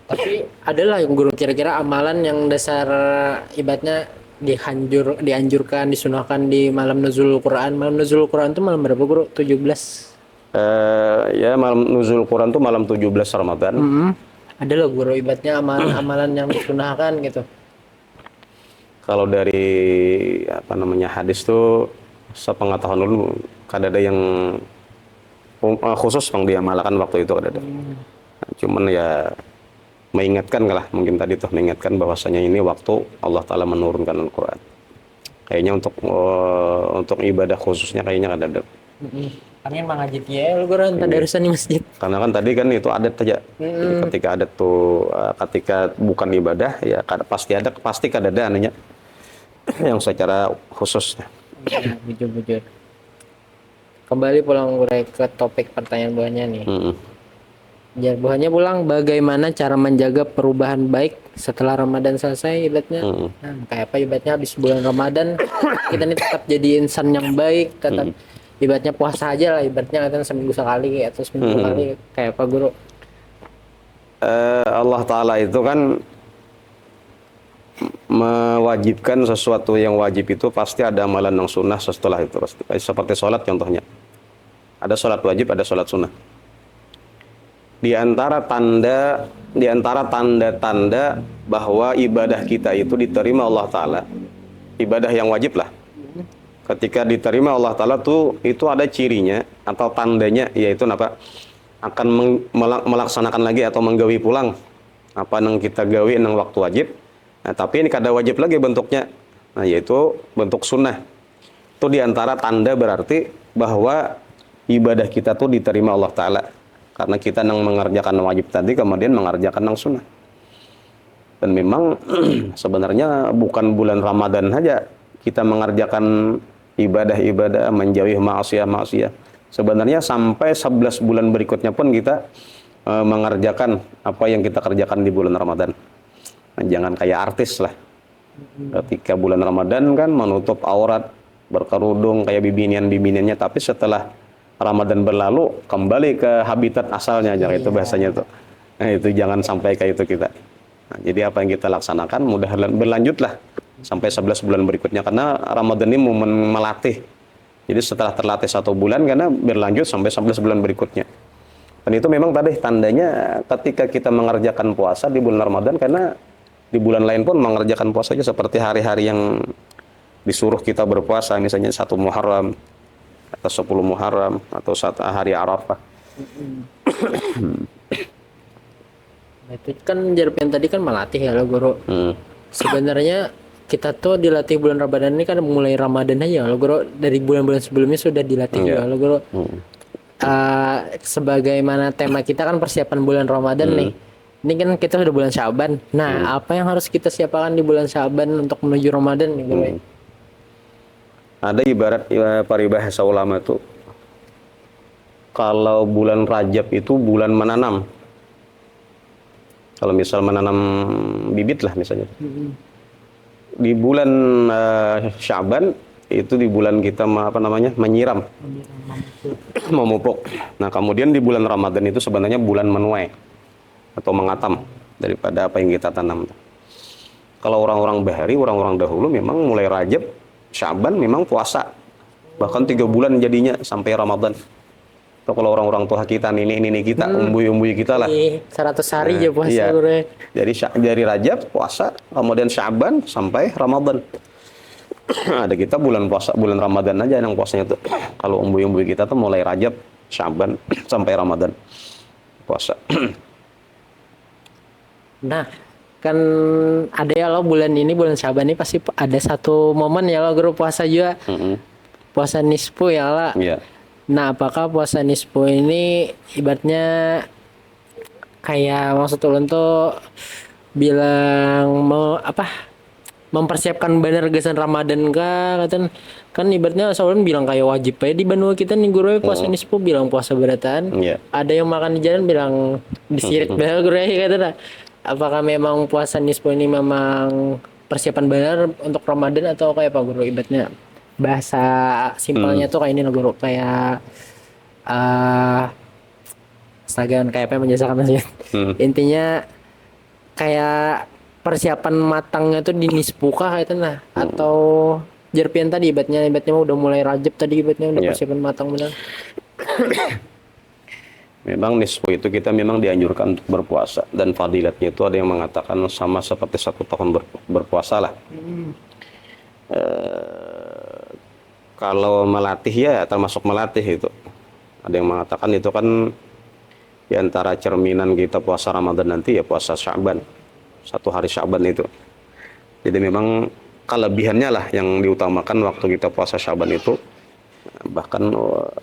Tapi adalah yang guru kira-kira amalan yang dasar ibaratnya dianjurkan, disunahkan di malam nuzul Quran. Malam nuzul Quran itu malam berapa guru? 17. Ya malam nuzul Quran itu malam 17 Ramadan. Ada loh guru ibaratnya amalan-amalan yang disunahkan gitu. Kalau dari hadis tuh sepengetahuan dulu kada ada yang khusus yang dia malakan waktu itu, kada ada. Cuman ya mengingatkan mungkin tadi tuh mengingatkan bahwasanya ini waktu Allah Ta'ala menurunkan Al-Quran. Kayaknya untuk ibadah khususnya kayaknya kada ada. Kami mengajit ya lu guru tadarusan di masjid. Karena kan tadi kan itu adat saja. Jadi ketika adat tuh ketika bukan ibadah ya pasti kada ada anehnya yang secara khusus. Bujur. Kembali pulang ke topik pertanyaan buahnya nih. Jar buahnya pulang, bagaimana cara menjaga perubahan baik setelah Ramadan selesai ibaratnya. Nah, kayak apa ibaratnya habis bulan Ramadan kita nih tetap jadi insan yang baik, tetap ibaratnya puasa aja lah ibaratnya kan seminggu sekali atau seminggu kali, kayak apa guru? Allah Ta'ala itu kan mewajibkan sesuatu yang wajib itu pasti ada amalan yang sunnah setelah itu pasti. Seperti sholat contohnya, ada sholat wajib, ada sholat sunnah. Di antara tanda-tanda bahwa ibadah kita itu diterima Allah Ta'ala, ibadah yang wajib lah, ketika diterima Allah Ta'ala itu ada cirinya atau tandanya, yaitu akan melaksanakan lagi atau menggawi pulang apa yang kita gawi nang waktu wajib. Nah, tapi ini kada wajib lagi bentuknya, nah yaitu bentuk sunnah. Itu diantara tanda berarti bahwa ibadah kita tuh diterima Allah Ta'ala, karena kita nang mengerjakan wajib tadi kemudian mengerjakan nang sunnah. Dan memang sebenarnya bukan bulan Ramadan saja kita mengerjakan ibadah-ibadah, menjauhi maksiat. Sebenarnya sampai 11 bulan berikutnya pun kita mengerjakan apa yang kita kerjakan di bulan Ramadan. Nah, jangan kayak artis lah. Ketika bulan Ramadan kan menutup aurat, berkerudung kayak bibinian-bibiniannya, tapi setelah Ramadan berlalu kembali ke habitat asalnya, jangan itu bahasanya tuh. Nah, itu jangan sampai kayak itu kita. Nah, jadi apa yang kita laksanakan mudah berlanjutlah sampai 11 bulan berikutnya, karena Ramadan ini momen melatih. Jadi setelah terlatih 1 bulan karena berlanjut sampai 11 bulan berikutnya. Dan itu memang tadi tandanya ketika kita mengerjakan puasa di bulan Ramadan, karena di bulan lain pun mengerjakan puasanya seperti hari-hari yang disuruh kita berpuasa, misalnya 1 Muharram, atau 10 Muharram atau saat hari Arafah. Nah, itu kan Jerpian tadi kan melatih ya lo guru. Sebenarnya kita tuh dilatih bulan Ramadan ini kan mulai Ramadan aja lo guru, dari bulan-bulan sebelumnya sudah dilatih Iya. juga lo guru. Sebagaimana tema kita kan persiapan bulan Ramadan nih. Ini kan kita sudah bulan Syaban. Nah, apa yang harus kita siapkan di bulan Syaban untuk menuju Ramadan nih guru? Ada ibarat paribahasa ulama tuh, kalau bulan Rajab itu bulan menanam. Kalau misal menanam bibit lah misalnya. Di bulan Syaban itu di bulan kita menyiram, memupuk. Nah kemudian di bulan Ramadan itu sebenarnya bulan menuai atau mengatam daripada apa yang kita tanam. Kalau orang-orang bahari, orang-orang dahulu memang mulai Rajab, Syaban memang puasa, bahkan 3 bulan jadinya sampai Ramadan. Atau kalau orang-orang tua kita, nenek-nenek kita, umbuy-umbuy kita lah. 100 hari aja puasa Iya. guru. Dari Rajab puasa, kemudian Syaban sampai Ramadan. Ada kita bulan puasa, bulan Ramadan aja yang puasanya tuh. Kalau umbuy-umbuy kita tuh mulai Rajab, Syaban sampai Ramadan puasa. Nah, kan ada ya lo bulan ini, bulan Syaban ini pasti ada satu momen ya lo guru puasa juga. Puasa nisfu ya lah. Iya. Nah, apakah puasa nisfu ini ibaratnya kayak maksud ulun tuh bilang mau mempersiapkan benar gesan Ramadan kah kan ibaratnya ulun bilang kayak wajib aja di Bandung kita nih guru puasa nisfu bilang puasa beratan. Iya. Ada yang makan di jalan bilang disirit benar guru ya kata. Apakah memang puasa nisfu ini memang persiapan benar untuk Ramadan atau kayak apa guru ibaratnya? Bahasa simpelnya tuh kayak ini loh guru, kayak astaga kayak apa yang menjelaskan sih. Intinya kayak persiapan matangnya tuh di nisfuka kayak itu nah, atau Jerpian tadi ibaratnya udah mulai Rajab tadi ibaratnya udah Iya. persiapan matang benar. Memang nisfu itu kita memang dianjurkan untuk berpuasa, dan fadilatnya itu ada yang mengatakan sama seperti 1 tahun berpuasa lah. Kalau melatih ya termasuk melatih itu. Ada yang mengatakan itu kan di antara cerminan kita puasa Ramadan nanti ya puasa Syaban. 1 hari Syaban itu. Jadi memang kelebihannya lah yang diutamakan waktu kita puasa Syaban itu. Bahkan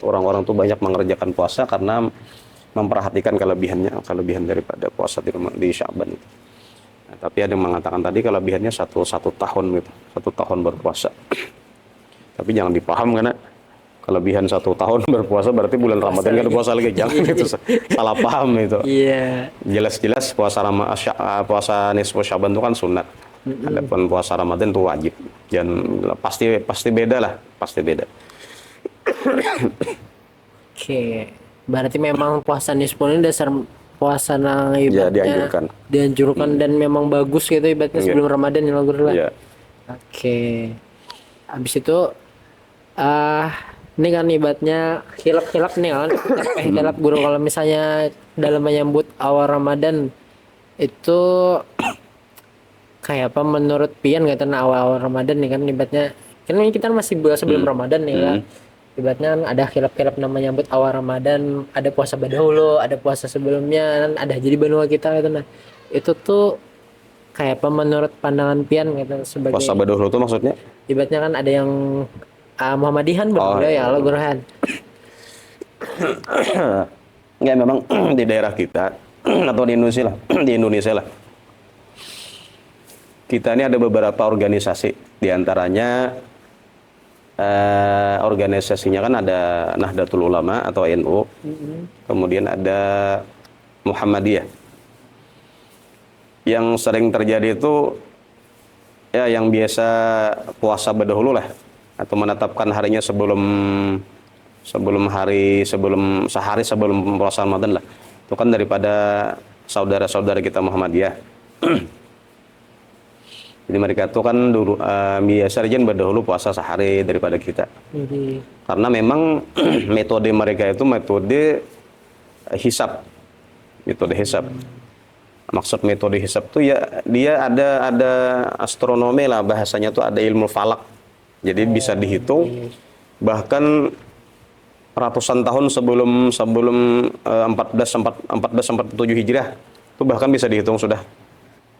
orang-orang tuh banyak mengerjakan puasa karena memperhatikan kelebihan daripada puasa di Syaban itu. Nah, tapi ada yang mengatakan tadi kelebihannya satu tahun gitu, 1 tahun berpuasa. Tapi jangan dipaham karena kelebihan 1 tahun berpuasa berarti bulan Ramadan kan puasa lagi, jangan itu salah paham itu. Iya. Jelas-jelas puasa nisfu Syaban itu kan sunat. Adapun puasa Ramadan itu wajib. Jangan pasti beda lah, pasti beda. Oke. Berarti memang puasa nisfu ini dasar puasa nang Ya, ibaratnya dianjurkan dan memang bagus gitu ibaratnya sebelum Ramadan ya guru lah. Iya. Oke. Habis itu ini kan ibaratnya khilaf nih kan. Khilaf guru kalau misalnya dalam menyambut awal Ramadan itu kayak apa menurut Pian kata awal Ramadan nih kan ibaratnya kan ini kita masih sebelum Ramadan nih kan. Ibaratnya kan ada khilaf namanya nyambut awal Ramadan, ada puasa dahulu, ada puasa sebelumnya, kan ada jadi benua kita gitu nah. Itu tuh kayak apa menurut pandangan Pian gitu sebagai Puasa dahulu itu maksudnya? ibaratnya kan ada yang Muhammadihan berbeda ya Allah Guruhan. Enggak, memang di daerah kita atau di Indonesia lah. Kita ini ada beberapa organisasi, diantaranya organisasinya kan ada Nahdlatul Ulama atau NU, kemudian ada Muhammadiyah. Yang sering terjadi itu ya yang biasa puasa berdahulu lah, atau menetapkan harinya sehari sebelum puasa Ramadan lah. Itu kan daripada saudara-saudara kita Muhammadiyah. Jadi mereka itu kan dulu biasa aja berdahulu puasa sehari daripada kita. Karena memang metode mereka itu metode hisab. Metode hisab. Maksud metode hisab tuh ya dia ada astronomi lah bahasanya tuh, ada ilmu falak. Jadi bisa dihitung, bahkan ratusan tahun sebelum sebelum 1447 Hijriah itu bahkan bisa dihitung sudah.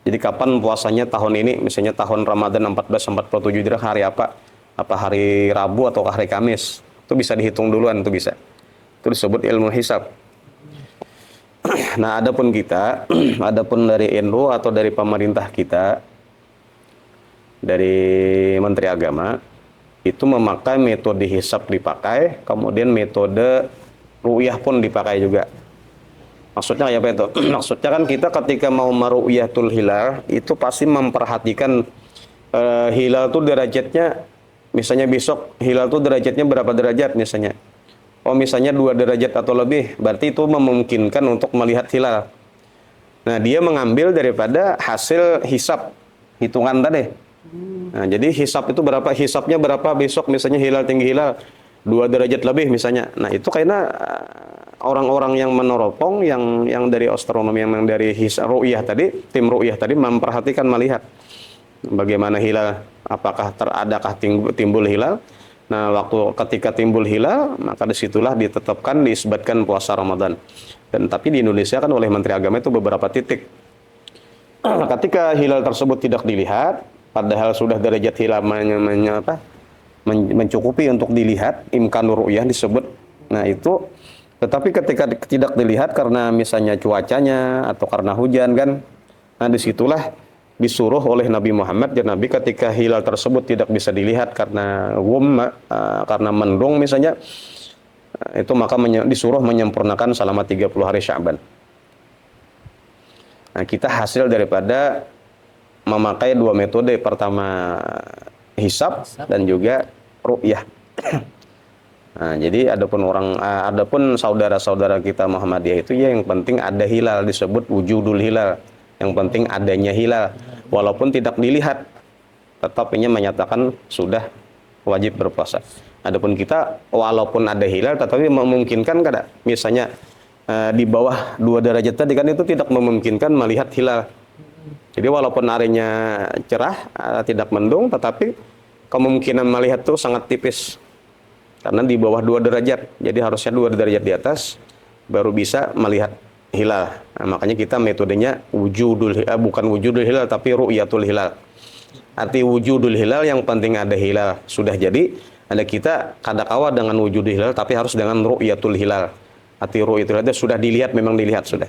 Jadi kapan puasanya tahun ini, misalnya tahun Ramadan 1447 Hijriah hari apa? Apa hari Rabu atau hari Kamis? Itu bisa dihitung duluan, itu bisa. Itu disebut ilmu hisab. Nah, adapun kita, adapun dari NU atau dari pemerintah kita, dari Menteri Agama, itu memakai metode hisab dipakai, kemudian metode ru'yah pun dipakai juga. Maksudnya kayak apa itu? Maksudnya kan kita ketika mau meru'yatul hilal, itu pasti memperhatikan hilal itu derajatnya, misalnya besok hilal itu derajatnya berapa derajat misalnya. Oh misalnya 2 derajat atau lebih, berarti itu memungkinkan untuk melihat hilal. Nah dia mengambil daripada hasil hisab, hitungan tadi. Nah, jadi hisab itu berapa? Hisabnya berapa besok misalnya hilal tinggi hilal 2 derajat lebih misalnya. Nah, itu karena orang-orang yang meneropong yang dari astronomi yang dari ru'yah tadi, tim ru'yah tadi memperhatikan melihat bagaimana hilal, apakah adakah timbul hilal. Nah, waktu ketika timbul hilal, maka disitulah ditetapkan diisbatkan puasa Ramadan. Dan tapi di Indonesia kan oleh Menteri Agama itu beberapa titik. Ketika hilal tersebut tidak dilihat, padahal sudah derajat hilal mencukupi untuk dilihat, imkanur ru'yah disebut. Nah itu, tetapi ketika tidak dilihat karena misalnya cuacanya atau karena hujan kan, nah disitulah disuruh oleh Nabi Muhammad dan Nabi ketika hilal tersebut tidak bisa dilihat karena karena mendung misalnya, itu maka disuruh menyempurnakan selama 30 hari Sya'ban. Nah kita hasil daripada memakai 2 metode, pertama hisab dan juga ru'yah. Nah, jadi adapun saudara-saudara kita Muhammadiyah itu ya yang penting ada hilal, disebut wujudul hilal. Yang penting adanya hilal, walaupun tidak dilihat, tetap ini menyatakan sudah wajib berpuasa. Adapun kita walaupun ada hilal, tetapi memungkinkan kada, misalnya di bawah 2 derajat tadi kan itu tidak memungkinkan melihat hilal. Jadi walaupun harinya cerah, tidak mendung, tetapi kemungkinan melihat itu sangat tipis. Karena di bawah 2 derajat. Jadi harusnya 2 derajat di atas baru bisa melihat hilal. Nah, makanya kita metodenya bukan wujudul hilal tapi ru'yatul hilal. Arti wujudul hilal yang penting ada hilal. Sudah jadi, ada kita kadakawa dengan wujudul hilal tapi harus dengan ru'yatul hilal. Arti ru'yatul hilal sudah dilihat, memang dilihat sudah.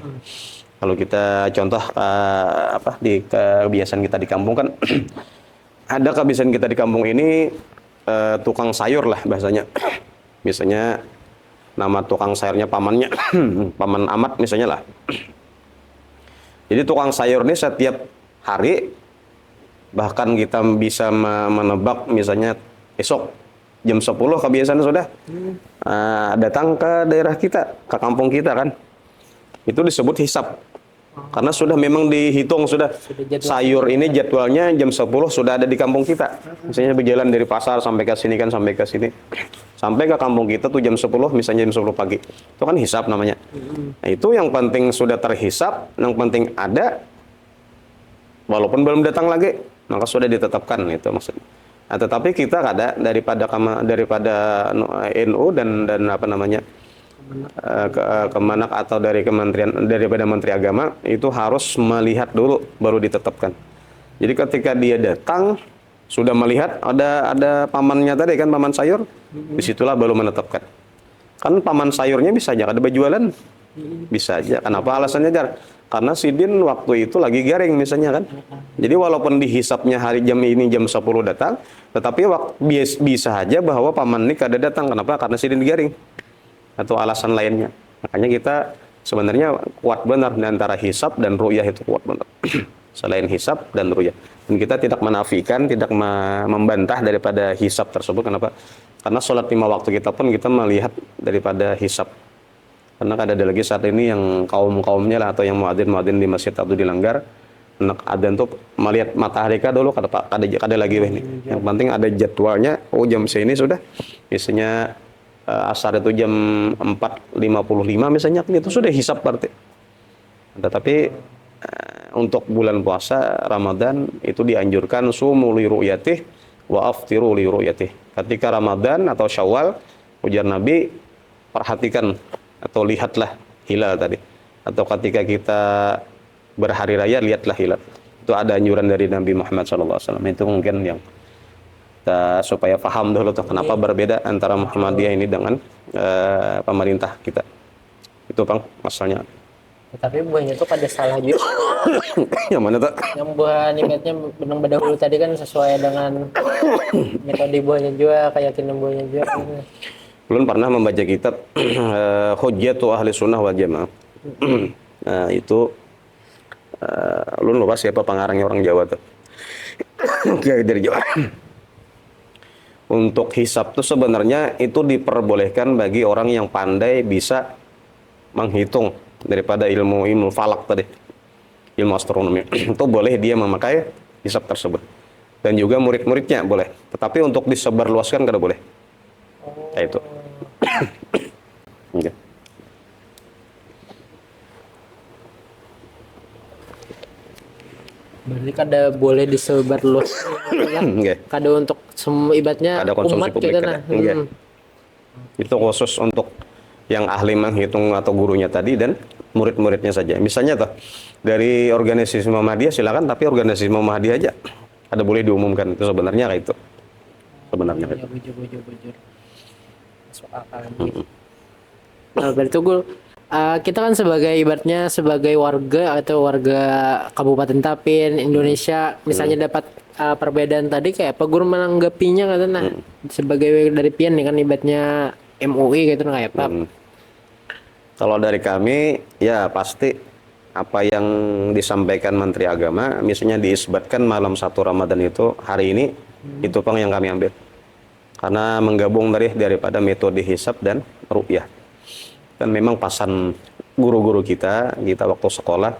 Kalau kita contoh di kebiasaan kita di kampung kan ada kebiasaan kita di kampung ini tukang sayur lah bahasanya. Misalnya nama tukang sayurnya pamannya paman Ahmad misalnya lah. Jadi tukang sayur ini setiap hari bahkan kita bisa menebak misalnya esok jam 10 kebiasaan sudah datang ke daerah kita, ke kampung kita kan. Itu disebut hisab. Karena sudah memang dihitung sudah sayur ini jadwalnya jam 10 sudah ada di kampung kita. Misalnya berjalan dari pasar sampai ke sini kan, sampai ke sini. Sampai ke kampung kita tuh jam 10, misalnya jam 10 pagi. Itu kan hisab namanya. Nah, itu yang penting sudah terhisab, yang penting ada walaupun belum datang lagi, maka sudah ditetapkan itu maksudnya. Nah, tetapi kita kada daripada NU dan apa namanya? Kemenak atau dari kementerian daripada Menteri Agama itu harus melihat dulu baru ditetapkan. Jadi ketika dia datang sudah melihat ada pamannya tadi kan, paman sayur, disitulah baru menetapkan. Kan paman sayurnya bisa aja ada berjualan, bisa aja. Kenapa alasannya jar? Karena sidin waktu itu lagi garing misalnya kan. Jadi walaupun dihisapnya hari jam ini jam 10 datang, tetapi bisa aja bahwa paman ini kada datang. Kenapa? Karena sidin garing. Atau alasan lainnya. Makanya kita sebenarnya kuat benar di antara hisab dan ru'yah, itu kuat benar. Selain hisab dan ru'yah. Dan kita tidak menafikan, tidak membantah daripada hisab tersebut. Kenapa? Karena sholat 5 waktu kita pun kita melihat daripada hisab. Karena ada lagi saat ini yang kaum-kaumnya lah, atau yang muadzin-muadzin di masjid atau di langgar, anak adzan tuh melihat matahari dulu, kada lagi ini. Yang penting ada jadwalnya, oh jam sini sudah. Misalnya asar itu jam 4.55 misalnya, itu sudah hisab berarti. Tetapi untuk bulan puasa Ramadan itu dianjurkan sumu li ru'yatih wa aftiru li ru'yatih. Ketika Ramadan atau Syawal, ujar Nabi, perhatikan atau lihatlah hilal tadi. Atau ketika kita berhari raya, lihatlah hilal. Itu ada anjuran dari Nabi Muhammad SAW. Itu mungkin yang kita supaya paham dulu tuh kenapa berbeda antara Muhammadiyah ini dengan pemerintah kita. Itu Bang, masalahnya. Tapi buahnya tuh pada salah juga. Yang mana tuh? Yang buah nimetnya benang berdahulu tadi kan sesuai dengan metode buahnya juga, keyakinan buahnya juga. Belum pernah membaca kitab Hujjatu Ahli Sunnah wal Jamaah. Nah, itu lu lupa siapa pengarangnya, orang Jawa tuh. Kiai dari Jawa. Untuk hisab tuh sebenarnya itu diperbolehkan bagi orang yang pandai bisa menghitung daripada ilmu falak tadi, ilmu astronomi. Itu boleh dia memakai hisab tersebut. Dan juga murid-muridnya boleh. Tetapi untuk disebarluaskan kada boleh. Kayak itu. Okay. Berarti kada boleh disebar luas. Okay. Kada untuk semua ibaratnya Ada konsumsi umat publik gitu kada. nah. Okay. Itu khusus untuk yang ahli menghitung atau gurunya tadi dan murid-muridnya saja. Misalnya tuh dari organisasi Muhammadiyah silakan, tapi organisasi Muhammadiyah aja ada boleh diumumkan. Itu sebenarnya kayak itu. Sebenarnya kayak itu. Bujur. Masuk akal. Nah, berarti gue kita kan sebagai ibaratnya sebagai warga atau warga Kabupaten Tapin Indonesia misalnya dapat perbedaan tadi kayak apa guru menanggapinya kata nah sebagai dari Pian nih kan ibaratnya MUI gitu nah kayak apa. Kalau dari kami ya pasti apa yang disampaikan Menteri Agama misalnya diisbatkan malam 1 Ramadan itu hari ini itu Bang yang kami ambil. Karena menggabung daripada metode hisab dan ru'yah. Dan memang pasan guru-guru kita waktu sekolah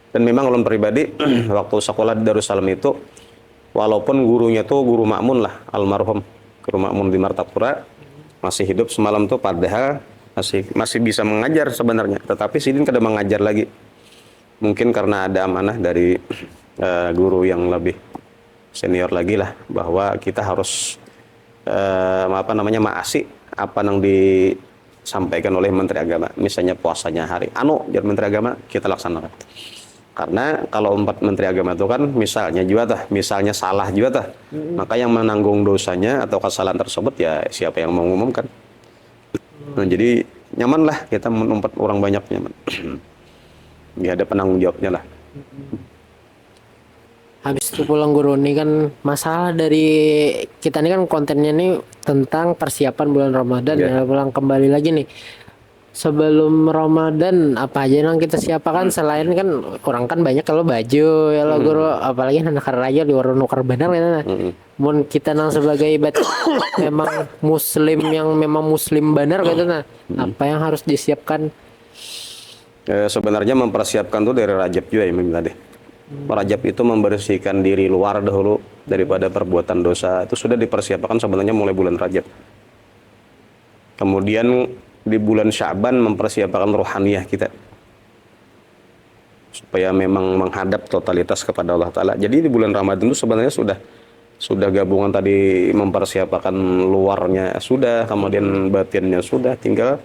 dan memang ulun pribadi waktu sekolah di Darussalam itu walaupun gurunya tuh guru Makmun lah, almarhum guru Makmun di Martapura masih hidup semalam tuh, padahal masih bisa mengajar sebenarnya, tetapi sidin kada mengajar lagi, mungkin karena ada amanah dari guru yang lebih senior lagi lah, bahwa kita harus maasi apa yang disampaikan oleh Menteri Agama, misalnya puasanya hari biar Menteri Agama kita laksanakan. Karena kalau 4 Menteri Agama itu kan misalnya salah juga maka yang menanggung dosanya atau kesalahan tersebut ya siapa yang mau mengumumkan. Nah, jadi nyaman lah kita menumpat orang banyak, nyaman. Ya ada penanggung jawabnya lah. Habis itu pulang guru ini kan masalah dari kita ini kan kontennya ini tentang persiapan bulan Ramadan ya pulang kembali lagi nih. Sebelum Ramadan apa aja yang kita siapkan selain kan orang kan banyak kalau baju ya lo guru apalagi anak raya di warung nukar benar kan. Mun kita nang sebagai ibadah memang muslim yang memang muslim benar gitu nah. Apa yang harus disiapkan? Sebenarnya mempersiapkan tuh dari Rajab juga ya tadi. Rajab itu membersihkan diri luar dahulu daripada perbuatan dosa. Itu sudah dipersiapkan sebenarnya mulai bulan Rajab. Kemudian di bulan Sya'ban mempersiapkan rohaniyah kita supaya memang menghadap totalitas kepada Allah Ta'ala. Jadi di bulan Ramadan itu sebenarnya sudah gabungan tadi, mempersiapkan luarnya sudah, kemudian batinnya sudah, tinggal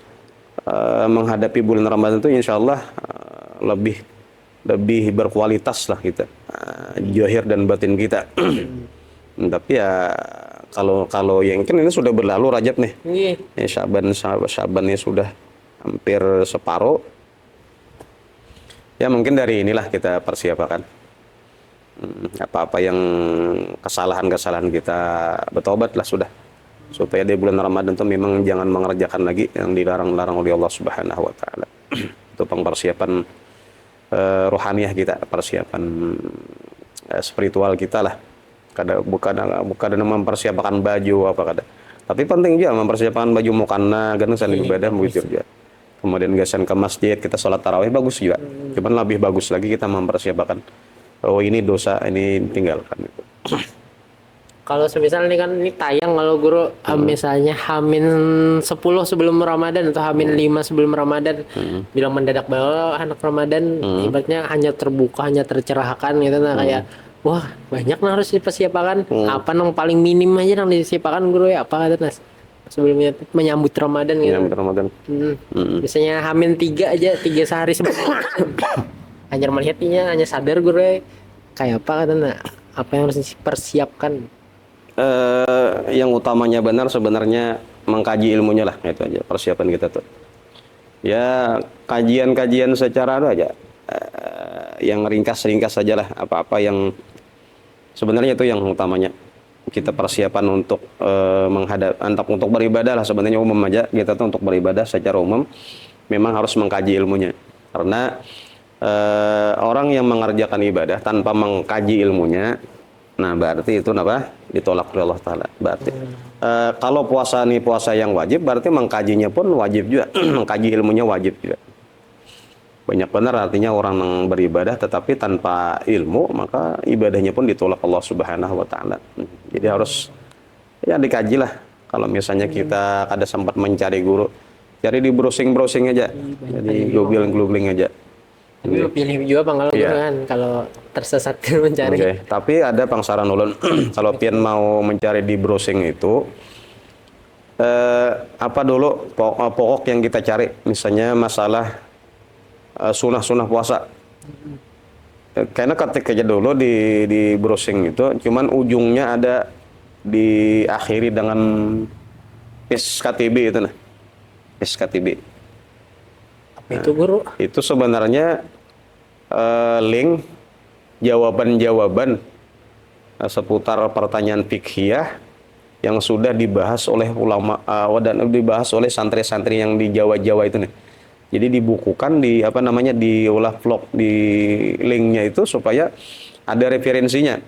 menghadapi bulan Ramadan itu insya Allah lebih berkualitas lah kita, zahir dan batin kita. Tapi ya kalau yang kan ini sudah berlalu Rajab nih. Ya, Syaban ini sudah hampir separuh. Ya mungkin dari inilah kita persiapkan. Apa-apa yang kesalahan-kesalahan kita bertobat lah sudah. Supaya di bulan Ramadan itu memang jangan mengerjakan lagi yang dilarang-larang oleh Allah Subhanahu wa taala. Itu persiapan rohaniyah kita, persiapan spiritual kita lah. Bukan mempersiapkan baju apa kada. Tapi penting juga mempersiapkan baju mukana kan sana ibadah begitu juga. Kemudian gasan ke masjid kita sholat tarawih bagus juga. Cuman lebih bagus lagi kita mempersiapkan ini dosa ini tinggalkan itu. Kalau semisal ini kan ini tayang kalau guru misalnya Hamin 10 sebelum Ramadan atau Hamin 5 sebelum Ramadan bilang mendadak bahwa anak Ramadan ibaratnya hanya terbuka, hanya tercerahkan gitu nah kayak wah banyak yang harus dipersiapkan apa yang paling minim aja yang disiapkan guru ya apa kata Nas? sebelumnya menyambut Ramadan gitu. Menyambut Ramadan. Biasanya H-3 aja 3 sehari sebelum Ramadan. Hanya melihatnya hanya sadar gue kayak apa katanya apa yang harus dipersiapkan. Yang utamanya benar sebenarnya mengkaji ilmunya lah, itu aja persiapan kita tuh. Ya kajian-kajian secara itu aja, yang ringkas-ringkas saja lah, apa-apa yang sebenarnya itu yang utamanya kita persiapan untuk untuk beribadah lah, sebenarnya umum aja kita tuh untuk beribadah secara umum memang harus mengkaji ilmunya, karena orang yang mengerjakan ibadah tanpa mengkaji ilmunya, nah berarti itu apa? Ditolak oleh Allah Ta'ala. Berarti kalau puasa nih puasa yang wajib, berarti mengkajinya pun wajib juga. Mengkaji ilmunya wajib juga. Banyak benar artinya orang yang beribadah tetapi tanpa ilmu, maka ibadahnya pun ditolak Allah Subhanahu wa Ta'ala. Jadi harus ya dikaji lah. Kalau misalnya kita ada sempat mencari guru, cari di browsing aja. Jadi googling aja. Tapi pilih juga kalau kan kalau tersesat mencari. Okay. Tapi ada pangsaran ulun kalau pian mau mencari di browsing itu apa dulu pokok yang kita cari, misalnya masalah sunah puasa. Karena ketik aja dulu di browsing itu cuman ujungnya ada diakhiri dengan SKTB itu nah. SKTB. Itu guru. Itu sebenarnya link jawaban-jawaban seputar pertanyaan fiqhiyah yang sudah dibahas oleh ulama dan dibahas oleh santri-santri yang di Jawa-Jawa itu nih. Jadi dibukukan diolah vlog di linknya itu supaya ada referensinya.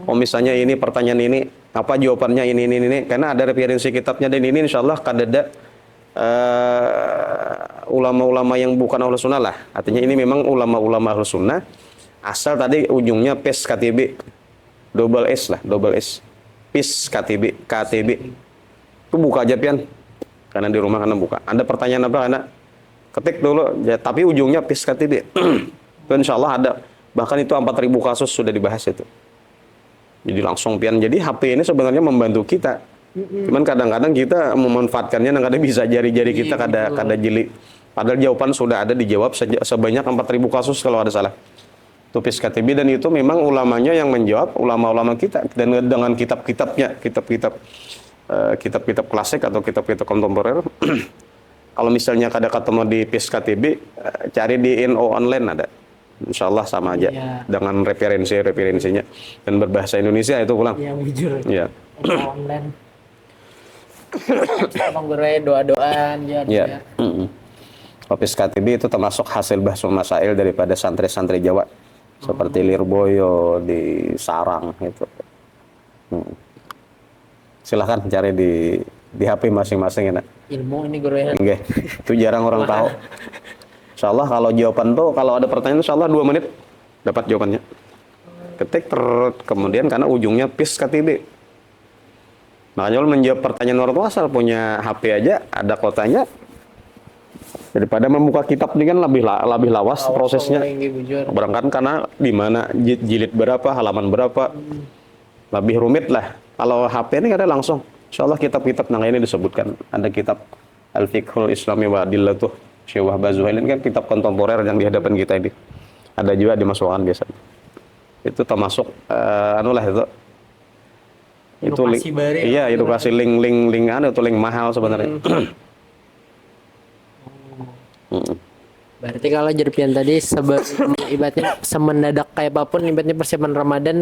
Oh misalnya ini pertanyaan ini apa jawabannya ini karena ada referensi kitabnya, dan ini insyaallah kadada ulama-ulama yang bukan ahlus sunnah lah. Artinya ini memang ulama-ulama ahlus sunnah, asal tadi ujungnya PIS KTB double S PIS KTB itu buka aja pian, karena di rumah karena buka ada pertanyaan apa karena ketik dulu ya, tapi ujungnya PIS KTB itu insyaallah ada, bahkan itu 4.000 kasus sudah dibahas itu. Jadi langsung pian. Jadi HP ini sebenarnya membantu kita. Cuman kadang-kadang kita memanfaatkannya, kadang bisa jari-jari kita kada jeli. Padahal jawaban sudah ada dijawab sebanyak 4.000 kasus kalau ada salah. Itu PIS KTB, dan itu memang ulamanya yang menjawab, ulama-ulama kita, dan dengan kitab-kitabnya, kitab-kitab klasik atau kitab-kitab kontemporer. Kalau misalnya kada ketemu di PIS KTB, cari di NO online ada. Insyaallah sama aja dengan referensinya dan berbahasa Indonesia itu pulang. Iya, jujur. Iya. Online. Abang doa-doaan ya. PIS KTB itu termasuk hasil bahsul masail daripada santri-santri Jawa seperti Lirboyo di Sarang itu. Silahkan cari di HP masing-masing ya. Ilmu ini guru ya. Okay. Itu jarang orang tahu. Insyaallah kalau jawaban tuh kalau ada pertanyaan insyaallah 2 menit dapat jawabannya. Ketik kemudian karena ujungnya PIS KTB. Makanya lo menjawab pertanyaan orang tua asal punya HP aja ada kotanya, daripada membuka kitab ini kan lebih lawas prosesnya. Berangkat karena di mana jilid berapa, halaman berapa, lebih rumit lah. Kalau HP ini ada langsung. Insyaallah kitab-kitab ini disebutkan. Ada kitab Al-Fiqhul Islami wa Adillatuh Syekh Wahbah Zuhail, ini kan kitab kontemporer yang di hadapan kita ini. Ada juga dimasukkan biasanya. Itu termasuk itu iya itu kasih link itu link mahal sebenarnya. Berarti kalau Jerpian tadi ibaratnya semendadak kayak apapun ibaratnya persiapan Ramadan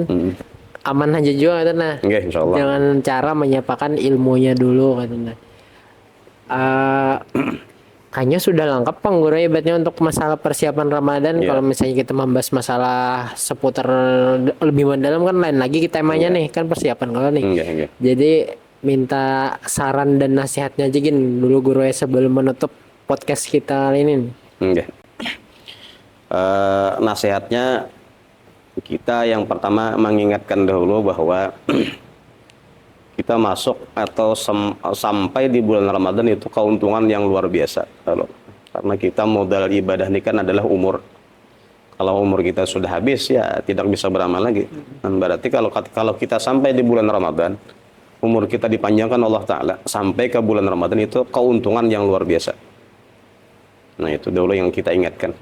aman aja juga katanya. Okay, insyaallah. Dengan cara menyiapkan ilmunya dulu katanya. Kayaknya sudah lengkap Bang Guru ibaratnya untuk masalah persiapan Ramadan. Kalau misalnya kita membahas masalah seputar lebih mendalam kan lain lagi kita temanya nih kan persiapan kalau nih. Jadi minta saran dan nasihatnya aja gin dulu Guru sebelum menutup podcast kita kali ini. Nasihatnya kita yang pertama mengingatkan dahulu bahwa kita masuk atau sampai di bulan Ramadan itu keuntungan yang luar biasa. Karena kita modal ibadah ini kan adalah umur. Kalau umur kita sudah habis ya tidak bisa beramal lagi. Dan berarti kalau kita sampai di bulan Ramadan umur kita dipanjangkan Allah Ta'ala sampai ke bulan Ramadan itu keuntungan yang luar biasa. Nah itu dulu yang kita ingatkan.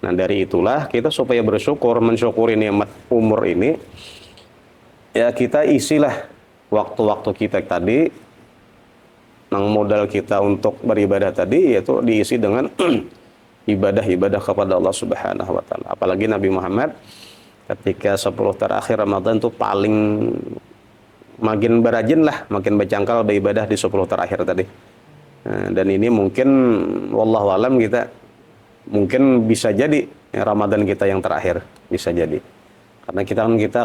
Nah dari itulah kita supaya bersyukur, mensyukuri nikmat umur ini, ya kita isilah waktu-waktu kita tadi, yang modal kita untuk beribadah tadi yaitu diisi dengan ibadah-ibadah kepada Allah Subhanahu wa taala. Apalagi Nabi Muhammad ketika 10 terakhir Ramadan itu paling makin berajin lah, makin bercangkal beribadah di 10 terakhir tadi. Nah, dan ini mungkin wallahu alam kita mungkin bisa jadi Ramadan kita yang terakhir, bisa jadi. Karena kita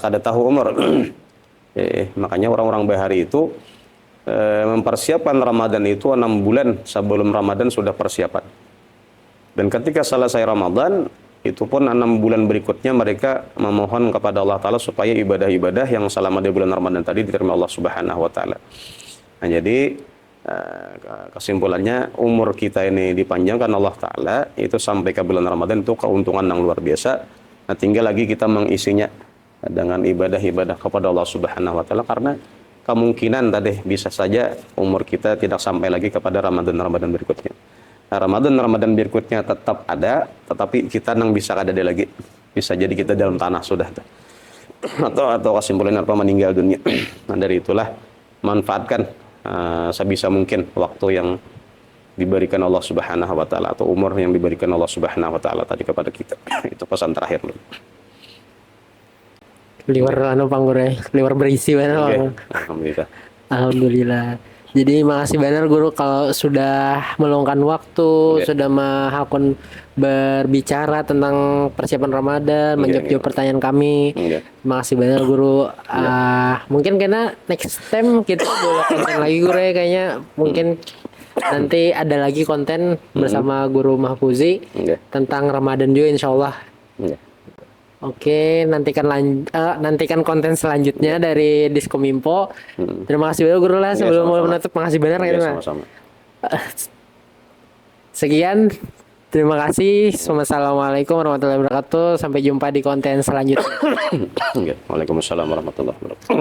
kada tahu umur. Makanya orang-orang bahari itu mempersiapkan Ramadan itu 6 bulan sebelum Ramadan sudah persiapan. Dan ketika selesai Ramadan, itu pun 6 bulan berikutnya mereka memohon kepada Allah Ta'ala supaya ibadah-ibadah yang selama di bulan Ramadan tadi diterima Allah Subhanahu Wa Ta'ala. Nah, jadi kesimpulannya umur kita ini dipanjangkan Allah Ta'ala itu sampai ke bulan Ramadan itu keuntungan yang luar biasa. Nah, tinggal lagi kita mengisinya dengan ibadah-ibadah kepada Allah Subhanahu Wa Ta'ala, karena kemungkinan tadi bisa saja umur kita tidak sampai lagi kepada Ramadan-Ramadan berikutnya. Nah, Ramadan berikutnya tetap ada, tetapi kita nang bisa ada lagi. Bisa jadi kita dalam tanah sudah. atau kesimpulannya apa, meninggal dunia. Nah, dari itulah manfaatkan sebisa mungkin waktu yang diberikan Allah Subhanahu wa taala atau umur yang diberikan Allah Subhanahu wa taala tadi kepada kita. Itu pesan terakhir. Liwar anu panggure, liwar berisi banget. Okay. Bang. Alhamdulillah. Alhamdulillah. Jadi makasih banyak guru kalau sudah meluangkan waktu, sudah hakun berbicara tentang persiapan Ramadan, menjawab pertanyaan kami. Makasih banyak guru. Mungkin karena next time kita boleh konten lagi guru ya, kayaknya mungkin nanti ada lagi konten bersama Guru Mahfuzi tentang Ramadan juga insyaallah. Oke, nantikan konten selanjutnya dari Diskominfo. Terima kasih banyak guru lah, sebelum mau menutup makasih banyak ya, sama-sama. Sekian, terima kasih. Wassalamualaikum warahmatullahi wabarakatuh. Sampai jumpa di konten selanjutnya. Waalaikumsalam warahmatullahi wabarakatuh.